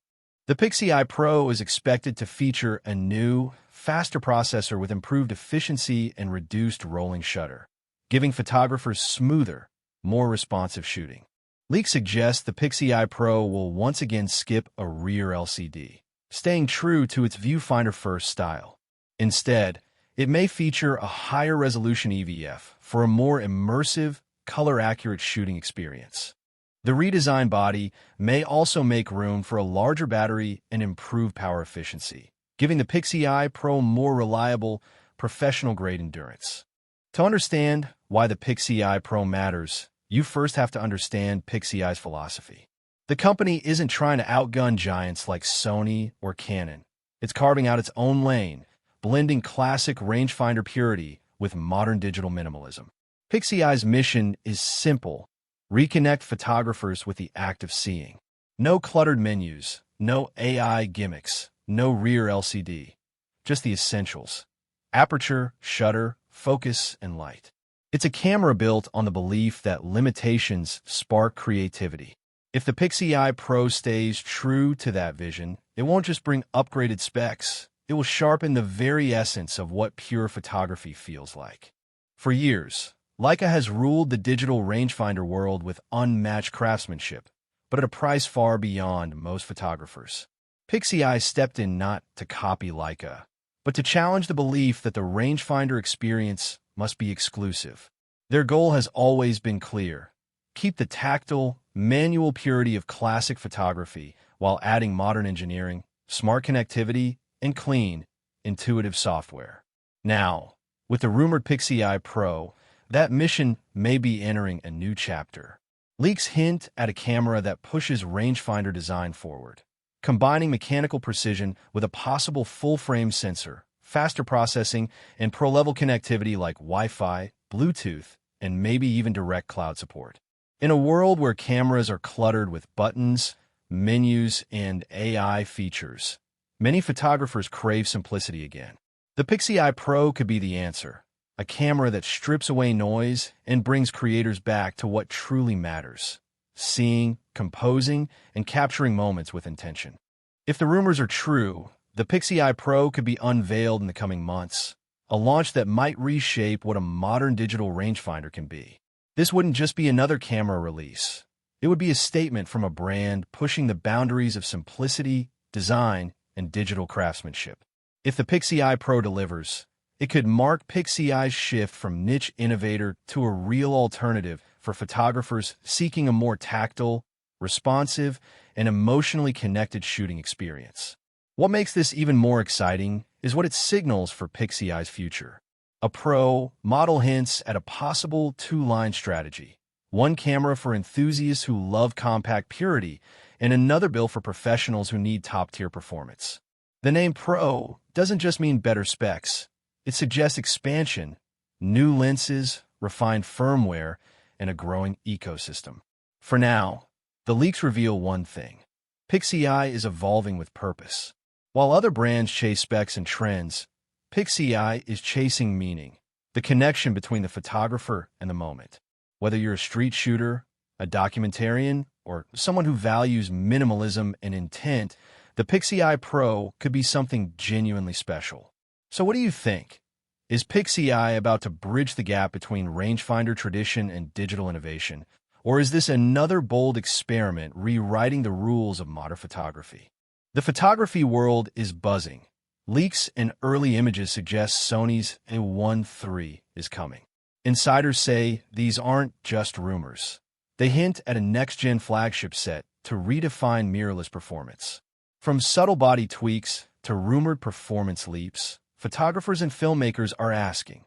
The PixEye Pro is expected to feature a new, faster processor with improved efficiency and reduced rolling shutter, giving photographers smoother, more responsive shooting. Leaks suggest the PixEye Pro will once again skip a rear LCD, staying true to its viewfinder-first style. Instead, it may feature a higher-resolution EVF for a more immersive, color-accurate shooting experience. The redesigned body may also make room for a larger battery and improved power efficiency, giving the PixEye Pro more reliable, professional-grade endurance. To understand why the PixEye Pro matters, you first have to understand PixEye's philosophy. The company isn't trying to outgun giants like Sony or Canon. It's carving out its own lane, blending classic rangefinder purity with modern digital minimalism. PixEye's mission is simple: reconnect photographers with the act of seeing. No cluttered menus, no AI gimmicks, no rear LCD. Just the essentials: aperture, shutter, focus, and light. It's a camera built on the belief that limitations spark creativity. If the PixEye Pro stays true to that vision, it won't just bring upgraded specs, it will sharpen the very essence of what pure photography feels like. For years, Leica has ruled the digital rangefinder world with unmatched craftsmanship, but at a price far beyond most photographers. PixEye stepped in not to copy Leica, but to challenge the belief that the rangefinder experience must be exclusive. Their goal has always been clear: keep the tactile, manual purity of classic photography while adding modern engineering, smart connectivity, and clean, intuitive software. Now, with the rumored PixEye Pro, that mission may be entering a new chapter. Leaks hint at a camera that pushes rangefinder design forward, combining mechanical precision with a possible full-frame sensor, faster processing, and pro-level connectivity like Wi-Fi, Bluetooth, and maybe even direct cloud support. In a world where cameras are cluttered with buttons, menus, and AI features, many photographers crave simplicity again. The PixEye Pro could be the answer: a camera that strips away noise and brings creators back to what truly matters: seeing, composing, and capturing moments with intention. If the rumors are true, the PixEye Pro could be unveiled in the coming months, a launch that might reshape what a modern digital rangefinder can be. This wouldn't just be another camera release. It would be a statement from a brand pushing the boundaries of simplicity, design, and digital craftsmanship. If the Pixie Pro delivers, it could mark Pixie's shift from niche innovator to a real alternative for photographers seeking a more tactile, responsive, and emotionally connected shooting experience. What makes this even more exciting is what it signals for Pixie's future. A Pro model hints at a possible two-line strategy: one camera for enthusiasts who love compact purity, and another built for professionals who need top-tier performance. The name Pro doesn't just mean better specs. It suggests expansion, new lenses, refined firmware, and a growing ecosystem. For now, the leaks reveal one thing: Pixie is evolving with purpose. While other brands chase specs and trends, Pixie is chasing meaning, the connection between the photographer and the moment. Whether you're a street shooter, a documentarian, or someone who values minimalism and intent, the Pixie Pro could be something genuinely special. So what do you think? Is Pixie about to bridge the gap between rangefinder tradition and digital innovation? Or is this another bold experiment rewriting the rules of modern photography? The photography world is buzzing. Leaks and early images suggest Sony's A1 III is coming. Insiders say these aren't just rumors. They hint at a next-gen flagship set to redefine mirrorless performance. From subtle body tweaks to rumored performance leaps, photographers and filmmakers are asking,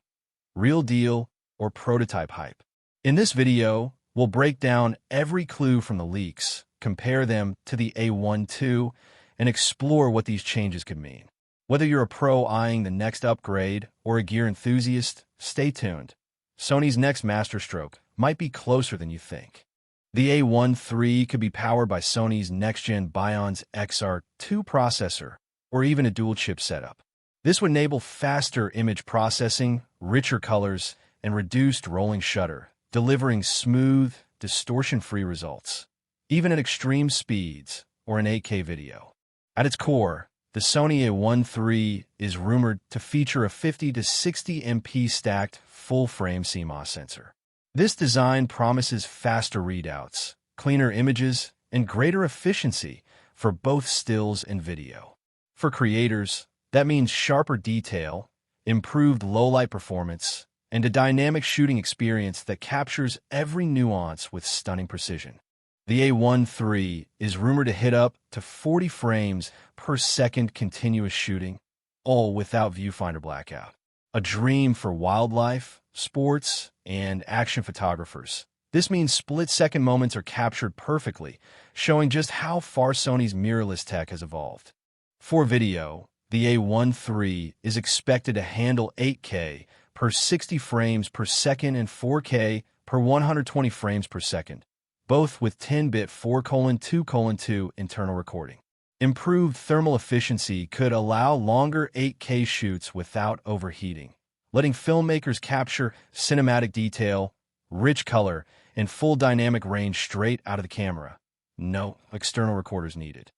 real deal or prototype hype? In this video, we'll break down every clue from the leaks, compare them to the A1 II, and explore what these changes could mean. Whether you're a pro eyeing the next upgrade or a gear enthusiast, stay tuned. Sony's next masterstroke might be closer than you think. The A1 III could be powered by Sony's next-gen Bion's XR2 processor, or even a dual-chip setup. This would enable faster image processing, richer colors, and reduced rolling shutter, delivering smooth, distortion-free results, even at extreme speeds or in 8K video. At its core, the Sony A1 III is rumored to feature a 50 to 60 MP stacked full-frame CMOS sensor. This design promises faster readouts, cleaner images, and greater efficiency for both stills and video. For creators, that means sharper detail, improved low-light performance, and a dynamic shooting experience that captures every nuance with stunning precision. The A1 III is rumored to hit up to 40 frames per second continuous shooting, all without viewfinder blackout. A dream for wildlife, sports, and action photographers. This means split-second moments are captured perfectly, showing just how far Sony's mirrorless tech has evolved. For video, the A1 III is expected to handle 8K per 60 frames per second and 4K per 120 frames per second, both with 10-bit 4:2:2 internal recording. Improved thermal efficiency could allow longer 8K shoots without overheating, letting filmmakers capture cinematic detail, rich color, and full dynamic range straight out of the camera. No external recorders needed.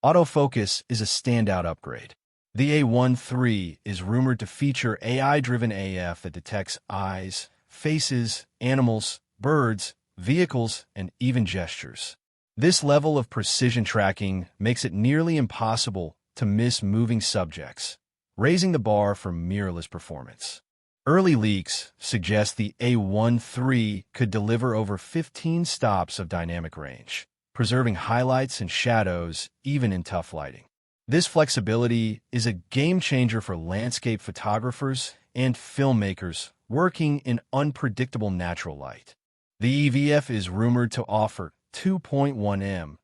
Autofocus is a standout upgrade. The A1 III is rumored to feature AI-driven AF that detects eyes, faces, animals, birds, vehicles, and even gestures. This level of precision tracking makes it nearly impossible to miss moving subjects, raising the bar for mirrorless performance. Early leaks suggest the A1 III could deliver over 15 stops of dynamic range, preserving highlights and shadows even in tough lighting. This flexibility is a game-changer for landscape photographers and filmmakers working in unpredictable natural light. The EVF is rumored to offer 2.1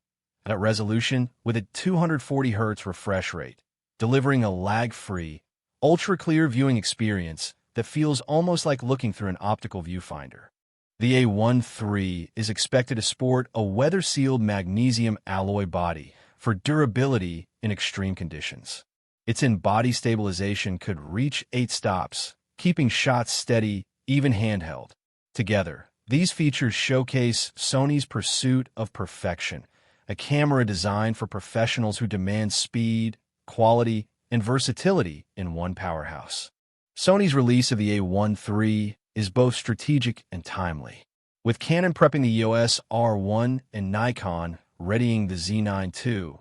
at resolution with a 240 Hz refresh rate, delivering a lag-free, ultra-clear viewing experience that feels almost like looking through an optical viewfinder. The A1 III is expected to sport a weather-sealed magnesium alloy body for durability in extreme conditions. Its in-body stabilization could reach 8 stops, keeping shots steady, even handheld. Together, these features showcase Sony's pursuit of perfection, a camera designed for professionals who demand speed, quality, and versatility in one powerhouse. Sony's release of the A1 III is both strategic and timely. With Canon prepping the EOS R1 and Nikon readying the Z9 II,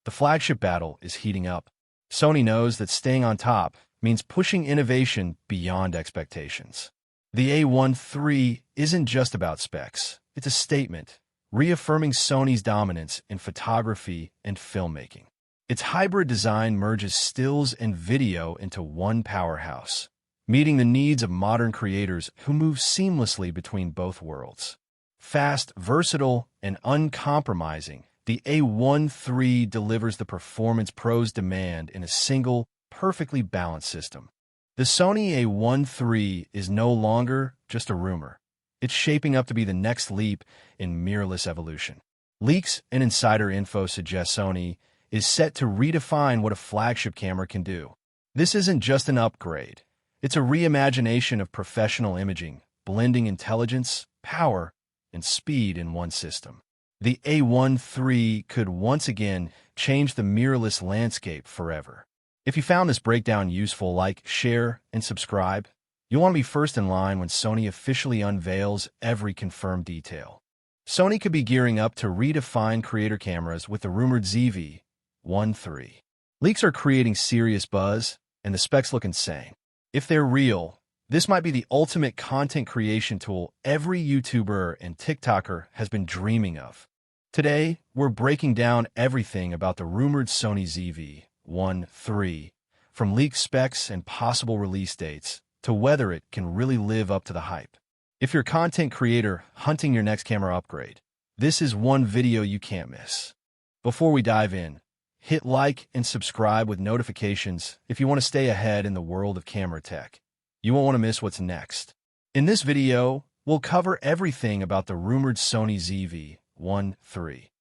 The flagship battle is heating up. Sony knows that staying on top means pushing innovation beyond expectations. The A1 III isn't just about specs. It's a statement, reaffirming Sony's dominance in photography and filmmaking. Its hybrid design merges stills and video into one powerhouse, meeting the needs of modern creators who move seamlessly between both worlds. Fast, versatile, and uncompromising, the A1 III delivers the performance pros demand in a single, perfectly balanced system. The Sony A1 III is no longer just a rumor. It's shaping up to be the next leap in mirrorless evolution. Leaks and insider info suggest Sony is set to redefine what a flagship camera can do. This isn't just an upgrade. It's a reimagination of professional imaging, blending intelligence, power, and speed in one system. The A1 III could once again change the mirrorless landscape forever. If you found this breakdown useful, like, share, and subscribe. You'll want to be first in line when Sony officially unveils every confirmed detail. Sony could be gearing up to redefine creator cameras with the rumored ZV-1 III. Leaks are creating serious buzz, and the specs look insane. If they're real, this might be the ultimate content creation tool every YouTuber and TikToker has been dreaming of. Today, we're breaking down everything about the rumored Sony ZV-1 III, from leaked specs and possible release dates to whether it can really live up to the hype. If you're a content creator hunting your next camera upgrade, this is one video you can't miss. Before we dive in, hit like and subscribe with notifications if you want to stay ahead in the world of camera tech. You won't want to miss what's next. In this video, we'll cover everything about the rumored Sony ZV-1 III.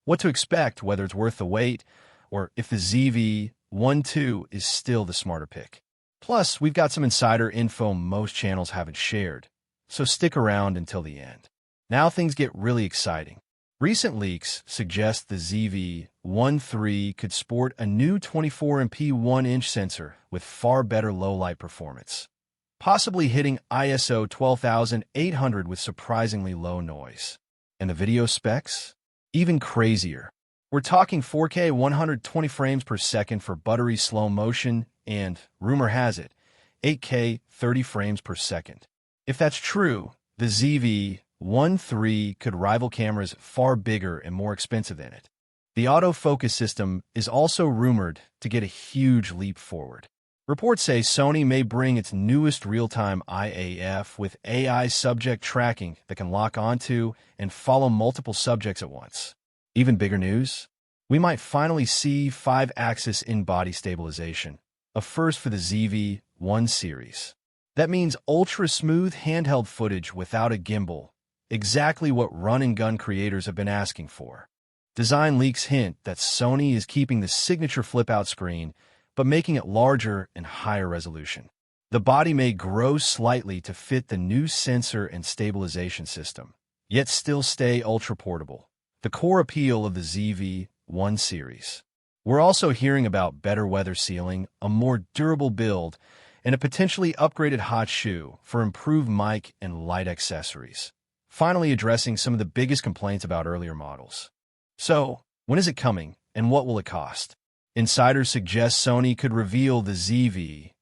What to expect, whether it's worth the wait, or if the ZV-1 II is still the smarter pick. Plus, we've got some insider info most channels haven't shared, so stick around until the end. Now things get really exciting. Recent leaks suggest the ZV-1 III could sport a new 24MP 1-inch sensor with far better low-light performance, possibly hitting ISO 12,800 with surprisingly low noise. And the video specs? Even crazier. We're talking 4K 120 frames per second for buttery slow motion and, rumor has it, 8K 30 frames per second. If that's true, the ZV-1 III could rival cameras far bigger and more expensive than it. The autofocus system is also rumored to get a huge leap forward. Reports say Sony may bring its newest real-time IAF with AI subject tracking that can lock onto and follow multiple subjects at once. Even bigger news? We might finally see 5-axis in-body stabilization, a first for the ZV-1 series. That means ultra-smooth handheld footage without a gimbal, exactly what run-and-gun creators have been asking for. Design leaks hint that Sony is keeping the signature flip-out screen, but making it larger and higher resolution. The body may grow slightly to fit the new sensor and stabilization system, yet still stay ultra-portable, the core appeal of the ZV-1 series. We're also hearing about better weather sealing, a more durable build, and a potentially upgraded hot shoe for improved mic and light accessories, finally addressing some of the biggest complaints about earlier models. So, when is it coming, and what will it cost? Insiders suggest Sony could reveal the ZV-1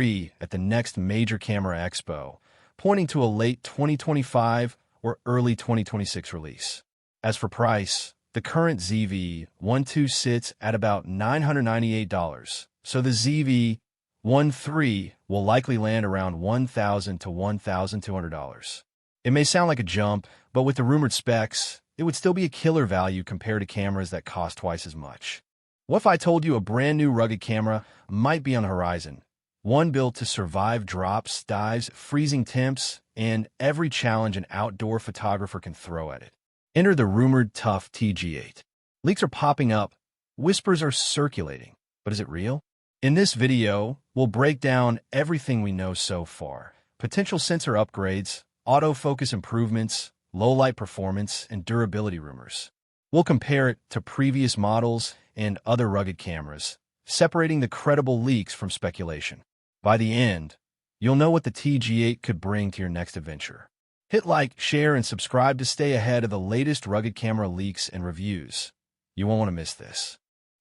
III at the next major camera expo, pointing to a late 2025 or early 2026 release. As for price, the current ZV-1 II sits at about $998, so the ZV-1 III will likely land around $1,000 to $1,200. It may sound like a jump, but with the rumored specs, it would still be a killer value compared to cameras that cost twice as much. What if I told you a brand new rugged camera might be on the horizon? One built to survive drops, dives, freezing temps, and every challenge an outdoor photographer can throw at it. Enter the rumored tough TG8. Leaks are popping up, whispers are circulating, but is it real? In this video, we'll break down everything we know so far. Potential sensor upgrades, autofocus improvements, low-light performance, and durability rumors. We'll compare it to previous models and other rugged cameras, separating the credible leaks from speculation. By the end, you'll know what the TG8 could bring to your next adventure. Hit like, share, and subscribe to stay ahead of the latest rugged camera leaks and reviews. You won't want to miss this.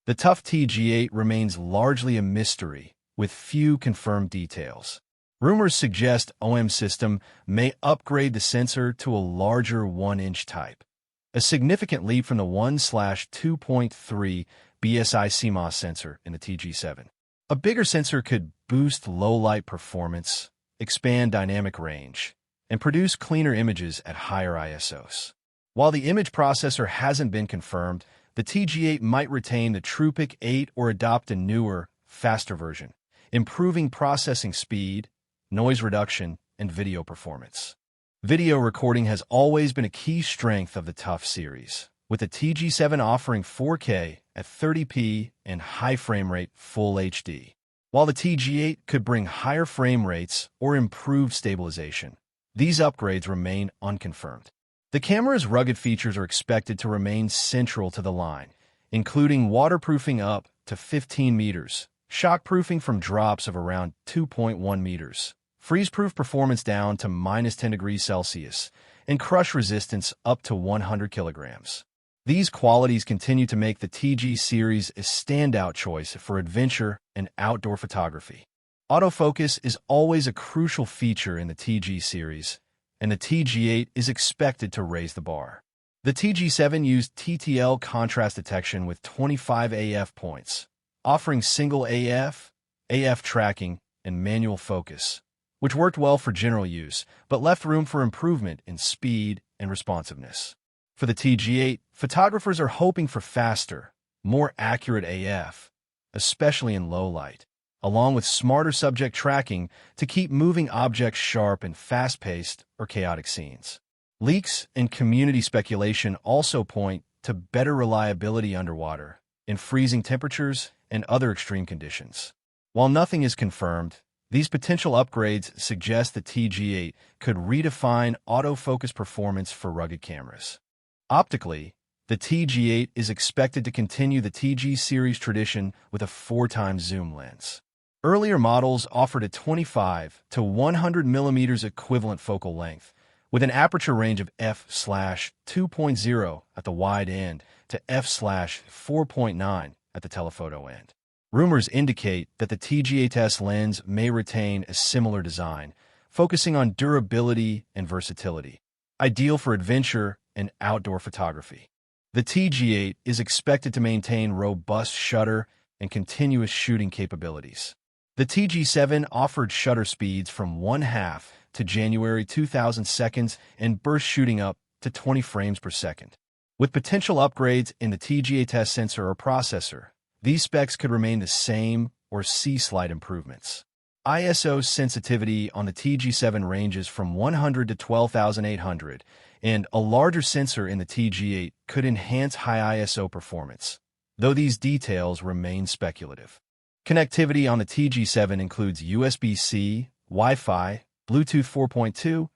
The tough TG8 remains largely a mystery, with few confirmed details. Rumors suggest OM system may upgrade the sensor to a larger 1-inch type, a significant leap from the 1/2.3 BSI CMOS sensor in the TG7. A bigger sensor could boost low-light performance, expand dynamic range, and produce cleaner images at higher ISOs. While the image processor hasn't been confirmed, the TG8 might retain the TruePic 8 or adopt a newer, faster version, improving processing speed, noise reduction, and video performance. Video recording has always been a key strength of the TUF series, with the TG7 offering 4K at 30p and high frame rate Full HD. While the TG8 could bring higher frame rates or improved stabilization, these upgrades remain unconfirmed. The camera's rugged features are expected to remain central to the line, including waterproofing up to 15 meters, shockproofing from drops of around 2.1 meters, freeze-proof performance down to -10 degrees Celsius, and crush resistance up to 100 kilograms. These qualities continue to make the TG series a standout choice for adventure and outdoor photography. Autofocus is always a crucial feature in the TG series, and the TG8 is expected to raise the bar. The TG7 used TTL contrast detection with 25 AF points, offering single AF, AF tracking, and manual focus, which worked well for general use, but left room for improvement in speed and responsiveness. For the TG8, photographers are hoping for faster, more accurate AF, especially in low light, along with smarter subject tracking to keep moving objects sharp in fast-paced or chaotic scenes. Leaks and community speculation also point to better reliability underwater, in freezing temperatures and other extreme conditions. While nothing is confirmed, these potential upgrades suggest the TG8 could redefine autofocus performance for rugged cameras. Optically, the TG8 is expected to continue the TG series tradition with a 4x zoom lens. Earlier models offered a 25 to 100 mm equivalent focal length, with an aperture range of f/2.0 at the wide end to f/4.9 at the telephoto end. Rumors indicate that the TG8S lens may retain a similar design, focusing on durability and versatility, ideal for adventure and outdoor photography. The TG8 is expected to maintain robust shutter and continuous shooting capabilities. The TG7 offered shutter speeds from 1/2 to January 2000 seconds and burst shooting up to 20 frames per second. With potential upgrades in the TG8S sensor or processor, these specs could remain the same or see slight improvements. ISO sensitivity on the TG7 ranges from 100 to 12,800, and a larger sensor in the TG8 could enhance high ISO performance, though these details remain speculative. Connectivity on the TG7 includes USB-C, Wi-Fi, Bluetooth 4.2,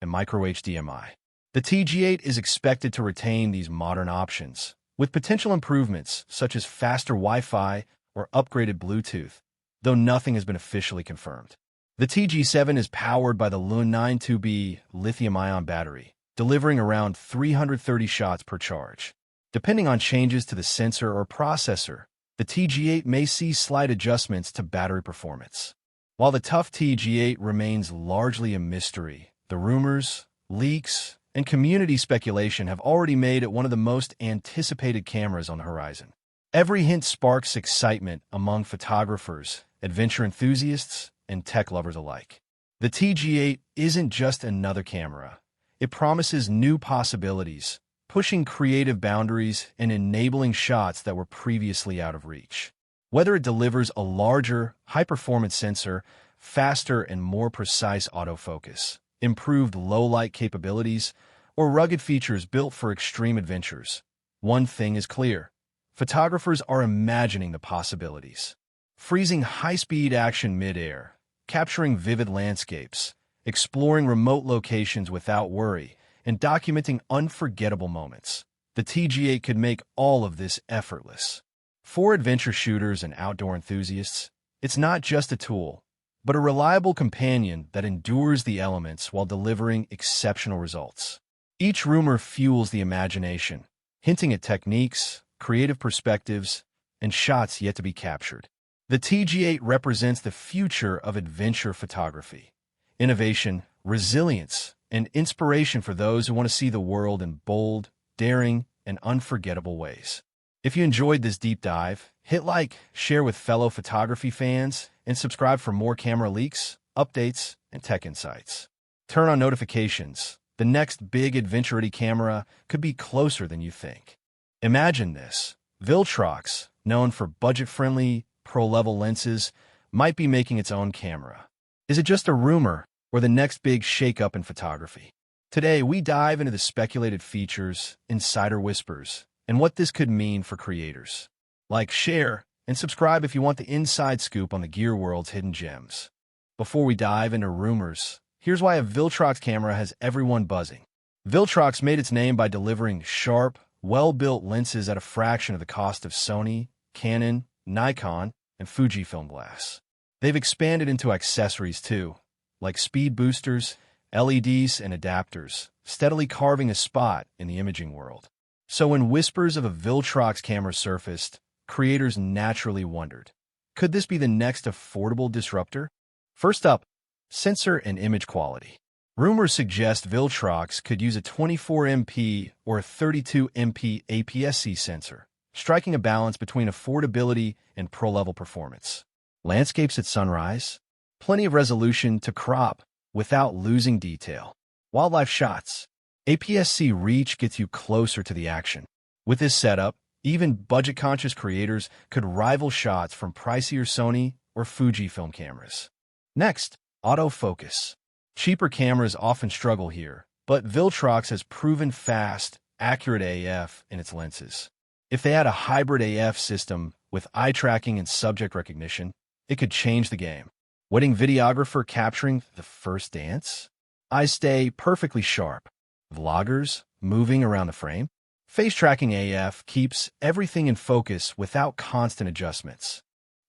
and micro HDMI. The TG8 is expected to retain these modern options, with potential improvements such as faster Wi-Fi or upgraded Bluetooth, though nothing has been officially confirmed. The TG7 is powered by the LUN 92B lithium-ion battery, delivering around 330 shots per charge. Depending on changes to the sensor or processor, the TG8 may see slight adjustments to battery performance. While the tough TG8 remains largely a mystery, the rumors, leaks, and community speculation have already made it one of the most anticipated cameras on the horizon. Every hint sparks excitement among photographers, adventure enthusiasts, and tech lovers alike. The TG8 isn't just another camera. It promises new possibilities, pushing creative boundaries and enabling shots that were previously out of reach. Whether it delivers a larger, high-performance sensor, faster and more precise autofocus, improved low-light capabilities, or rugged features built for extreme adventures, one thing is clear: photographers are imagining the possibilities. Freezing high-speed action mid-air, capturing vivid landscapes, exploring remote locations without worry, and documenting unforgettable moments. The TG8 could make all of this effortless. For adventure shooters and outdoor enthusiasts, it's not just a tool, but a reliable companion that endures the elements while delivering exceptional results. Each rumor fuels the imagination, hinting at techniques, creative perspectives, and shots yet to be captured. The TG8 represents the future of adventure photography. Innovation, resilience, and inspiration for those who want to see the world in bold, daring, and unforgettable ways. If you enjoyed this deep dive, hit like, share with fellow photography fans, and subscribe for more camera leaks, updates, and tech insights. Turn on notifications. The next big adventure-ready camera could be closer than you think. Imagine this. Viltrox, known for budget-friendly, pro-level lenses, might be making its own camera. Is it just a rumor, or the next big shake-up in photography? Today, we dive into the speculated features, insider whispers, and what this could mean for creators. Like, share, and subscribe if you want the inside scoop on the gear world's hidden gems. Before we dive into rumors, here's why a Viltrox camera has everyone buzzing. Viltrox made its name by delivering sharp, well-built lenses at a fraction of the cost of Sony, Canon, Nikon, and Fujifilm glass. They've expanded into accessories too, like speed boosters, LEDs, and adapters, steadily carving a spot in the imaging world. So when whispers of a Viltrox camera surfaced, creators naturally wondered, could this be the next affordable disruptor? First up, sensor and image quality. Rumors suggest Viltrox could use a 24MP or a 32MP APS-C sensor, striking a balance between affordability and pro-level performance. Landscapes at sunrise, plenty of resolution to crop without losing detail. Wildlife shots, APS-C reach gets you closer to the action. With this setup, even budget-conscious creators could rival shots from pricier Sony or Fujifilm cameras. Next, autofocus. Cheaper cameras often struggle here, but Viltrox has proven fast, accurate AF in its lenses. If they had a hybrid AF system with eye tracking and subject recognition, it could change the game. Wedding videographer capturing the first dance? Eyes stay perfectly sharp. Vloggers moving around the frame? Face tracking AF keeps everything in focus without constant adjustments.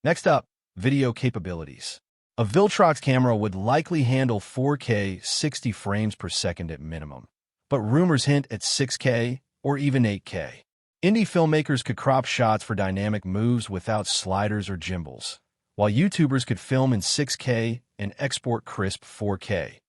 Next up, video capabilities. A Viltrox camera would likely handle 4K 60 frames per second at minimum, but rumors hint at 6K or even 8K. Indie filmmakers could crop shots for dynamic moves without sliders or gimbals, while YouTubers could film in 6K and export crisp 4K,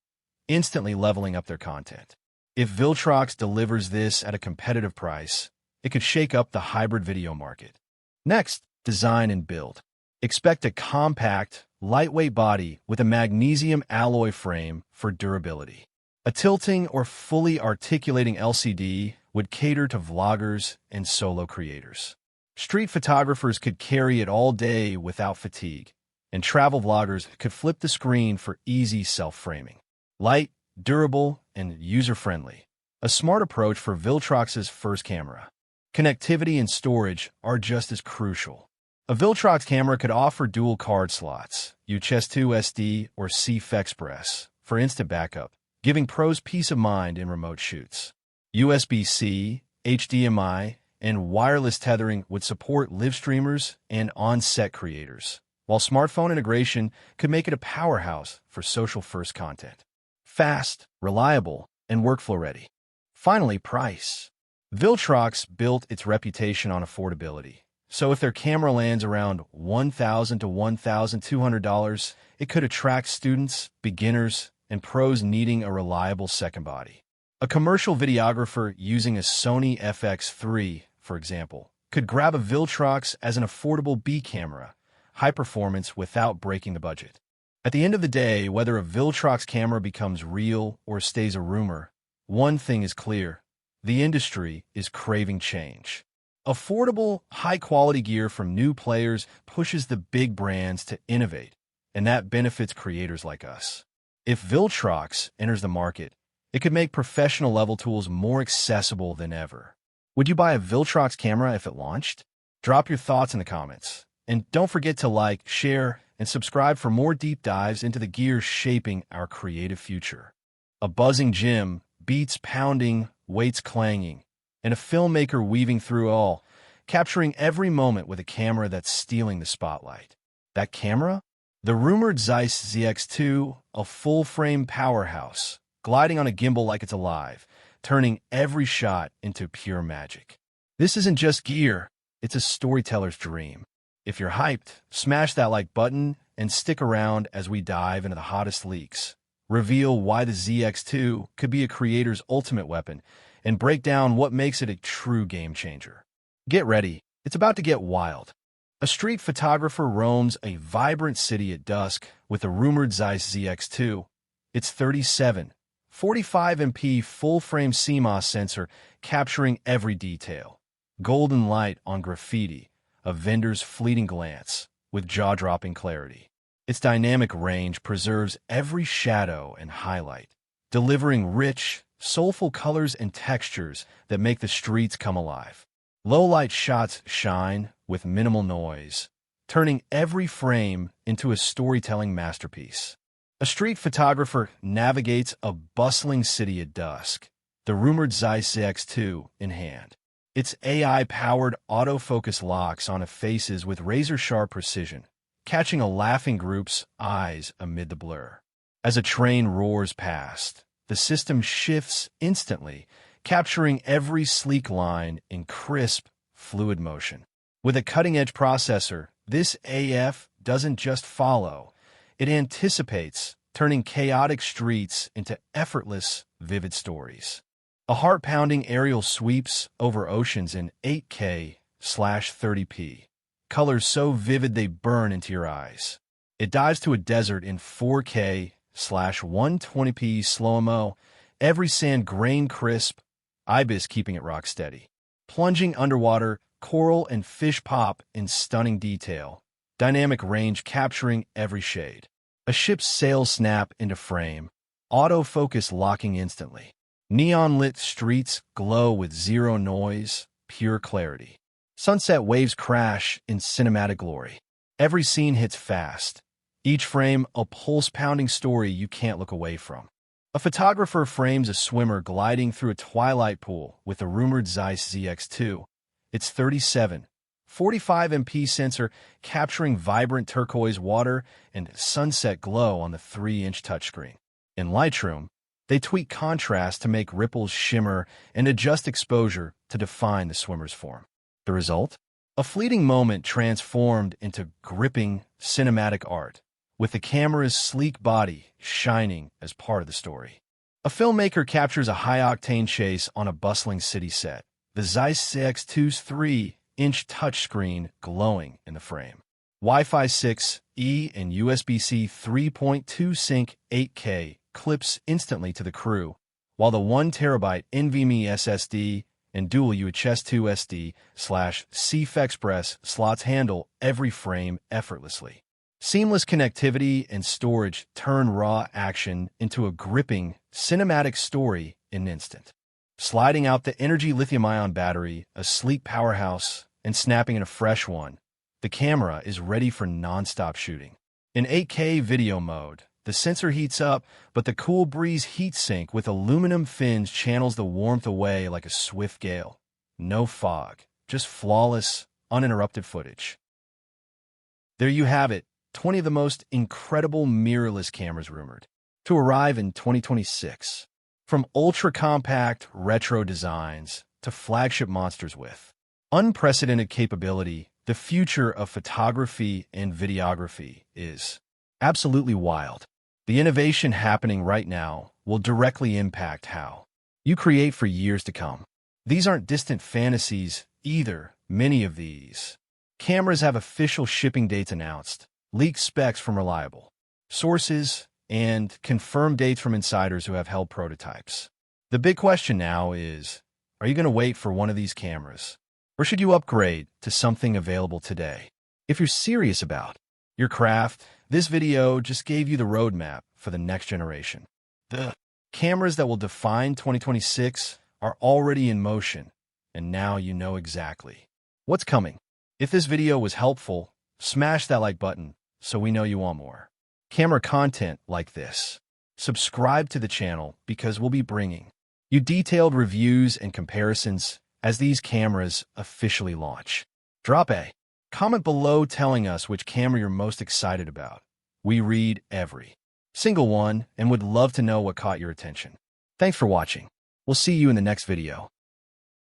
instantly leveling up their content. If Viltrox delivers this at a competitive price, it could shake up the hybrid video market. Next, design and build. Expect a compact, lightweight body with a magnesium alloy frame for durability. A tilting or fully articulating LCD would cater to vloggers and solo creators. Street photographers could carry it all day without fatigue, and travel vloggers could flip the screen for easy self-framing. Light, durable, and user-friendly. A smart approach for Viltrox's first camera. Connectivity and storage are just as crucial. A Viltrox camera could offer dual card slots, UHS-2 SD or CF Express, for instant backup, giving pros peace of mind in remote shoots. USB-C, HDMI, and wireless tethering would support live streamers and on-set creators, while smartphone integration could make it a powerhouse for social-first content. Fast, reliable, and workflow-ready. Finally, price. Viltrox built its reputation on affordability. So if their camera lands around $1,000 to $1,200, it could attract students, beginners, and pros needing a reliable second body. A commercial videographer using a Sony FX3, for example, could grab a Viltrox as an affordable B camera, high performance without breaking the budget. At the end of the day, whether a Viltrox camera becomes real or stays a rumor, one thing is clear: the industry is craving change. Affordable, high-quality gear from new players pushes the big brands to innovate, and that benefits creators like us. If Viltrox enters the market, it could make professional-level tools more accessible than ever. Would you buy a Viltrox camera if it launched? Drop your thoughts in the comments. And don't forget to like, share, and subscribe for more deep dives into the gear shaping our creative future. A buzzing gym beats pounding, weights clanging, and a filmmaker weaving through all, capturing every moment with a camera that's stealing the spotlight. That camera? The rumored Zeiss ZX2, a full-frame powerhouse, gliding on a gimbal like it's alive, turning every shot into pure magic. This isn't just gear, It's a storyteller's dream. If you're hyped, smash that like button and stick around as we dive into the hottest leaks, reveal why the ZX2 could be a creator's ultimate weapon, and break down what makes it a true game changer. Get ready, it's about to get wild. A street photographer roams a vibrant city at dusk with a rumored Zeiss ZX2. Its 37, 45MP full-frame CMOS sensor capturing every detail. Golden light on graffiti, a vendor's fleeting glance with jaw-dropping clarity. Its dynamic range preserves every shadow and highlight, delivering rich, soulful colors and textures that make the streets come alive. Low-light shots shine with minimal noise, turning every frame into a storytelling masterpiece. A street photographer navigates a bustling city at dusk, the rumored Zeiss ZX2 in hand. Its AI-powered autofocus locks onto faces with razor-sharp precision, catching a laughing group's eyes amid the blur. As a train roars past, the system shifts instantly, capturing every sleek line in crisp, fluid motion. With a cutting-edge processor, this AF doesn't just follow, it anticipates, turning chaotic streets into effortless, vivid stories. A heart-pounding aerial sweeps over oceans in 8K/30p, colors so vivid they burn into your eyes. It dives to a desert in 4K/120p slow-mo, every sand grain crisp, ibis keeping it rock steady. Plunging underwater, coral and fish pop in stunning detail, dynamic range capturing every shade. A ship's sails snap into frame, autofocus locking instantly. Neon-lit streets glow with zero noise, pure clarity. Sunset waves crash in cinematic glory. Every scene hits fast, each frame a pulse-pounding story you can't look away from. A photographer frames a swimmer gliding through a twilight pool with a rumored Zeiss ZX2. Its 37, 45MP sensor capturing vibrant turquoise water and sunset glow on the 3-inch touchscreen. In Lightroom, they tweak contrast to make ripples shimmer and adjust exposure to define the swimmer's form. The result? A fleeting moment transformed into gripping cinematic art, with the camera's sleek body shining as part of the story. A filmmaker captures a high-octane chase on a bustling city set, the Zeiss ZX2's 3-inch touchscreen glowing in the frame. Wi-Fi 6E and USB-C 3.2 sync 8K clips instantly to the crew, while the 1TB NVMe SSD and dual UHS-2 SD/CF Express slots handle every frame effortlessly. Seamless connectivity and storage turn raw action into a gripping, cinematic story in an instant. Sliding out the Energy lithium-ion battery, a sleek powerhouse, and snapping in a fresh one, the camera is ready for non-stop shooting. In 8K video mode, the sensor heats up, but the cool breeze heat sink with aluminum fins channels the warmth away like a swift gale. No fog, just flawless, uninterrupted footage. There you have it, 20 of the most incredible mirrorless cameras rumored to arrive in 2026. From ultra-compact, retro designs to flagship monsters with unprecedented capability, the future of photography and videography is absolutely wild. The innovation happening right now will directly impact how you create for years to come. These aren't distant fantasies either. Many of these cameras have official shipping dates announced, leaked specs from reliable sources, and confirmed dates from insiders who have held prototypes. The big question now is, are you going to wait for one of these cameras? Or should you upgrade to something available today? If you're serious about your craft, this video just gave you the roadmap for the next generation. The cameras that will define 2026 are already in motion, and now you know exactly what's coming. If this video was helpful, smash that like button so we know you want more camera content like this. Subscribe to the channel because we'll be bringing you detailed reviews and comparisons as these cameras officially launch. Drop a comment below telling us which camera you're most excited about. We read every single one and would love to know what caught your attention. Thanks for watching. We'll see you in the next video.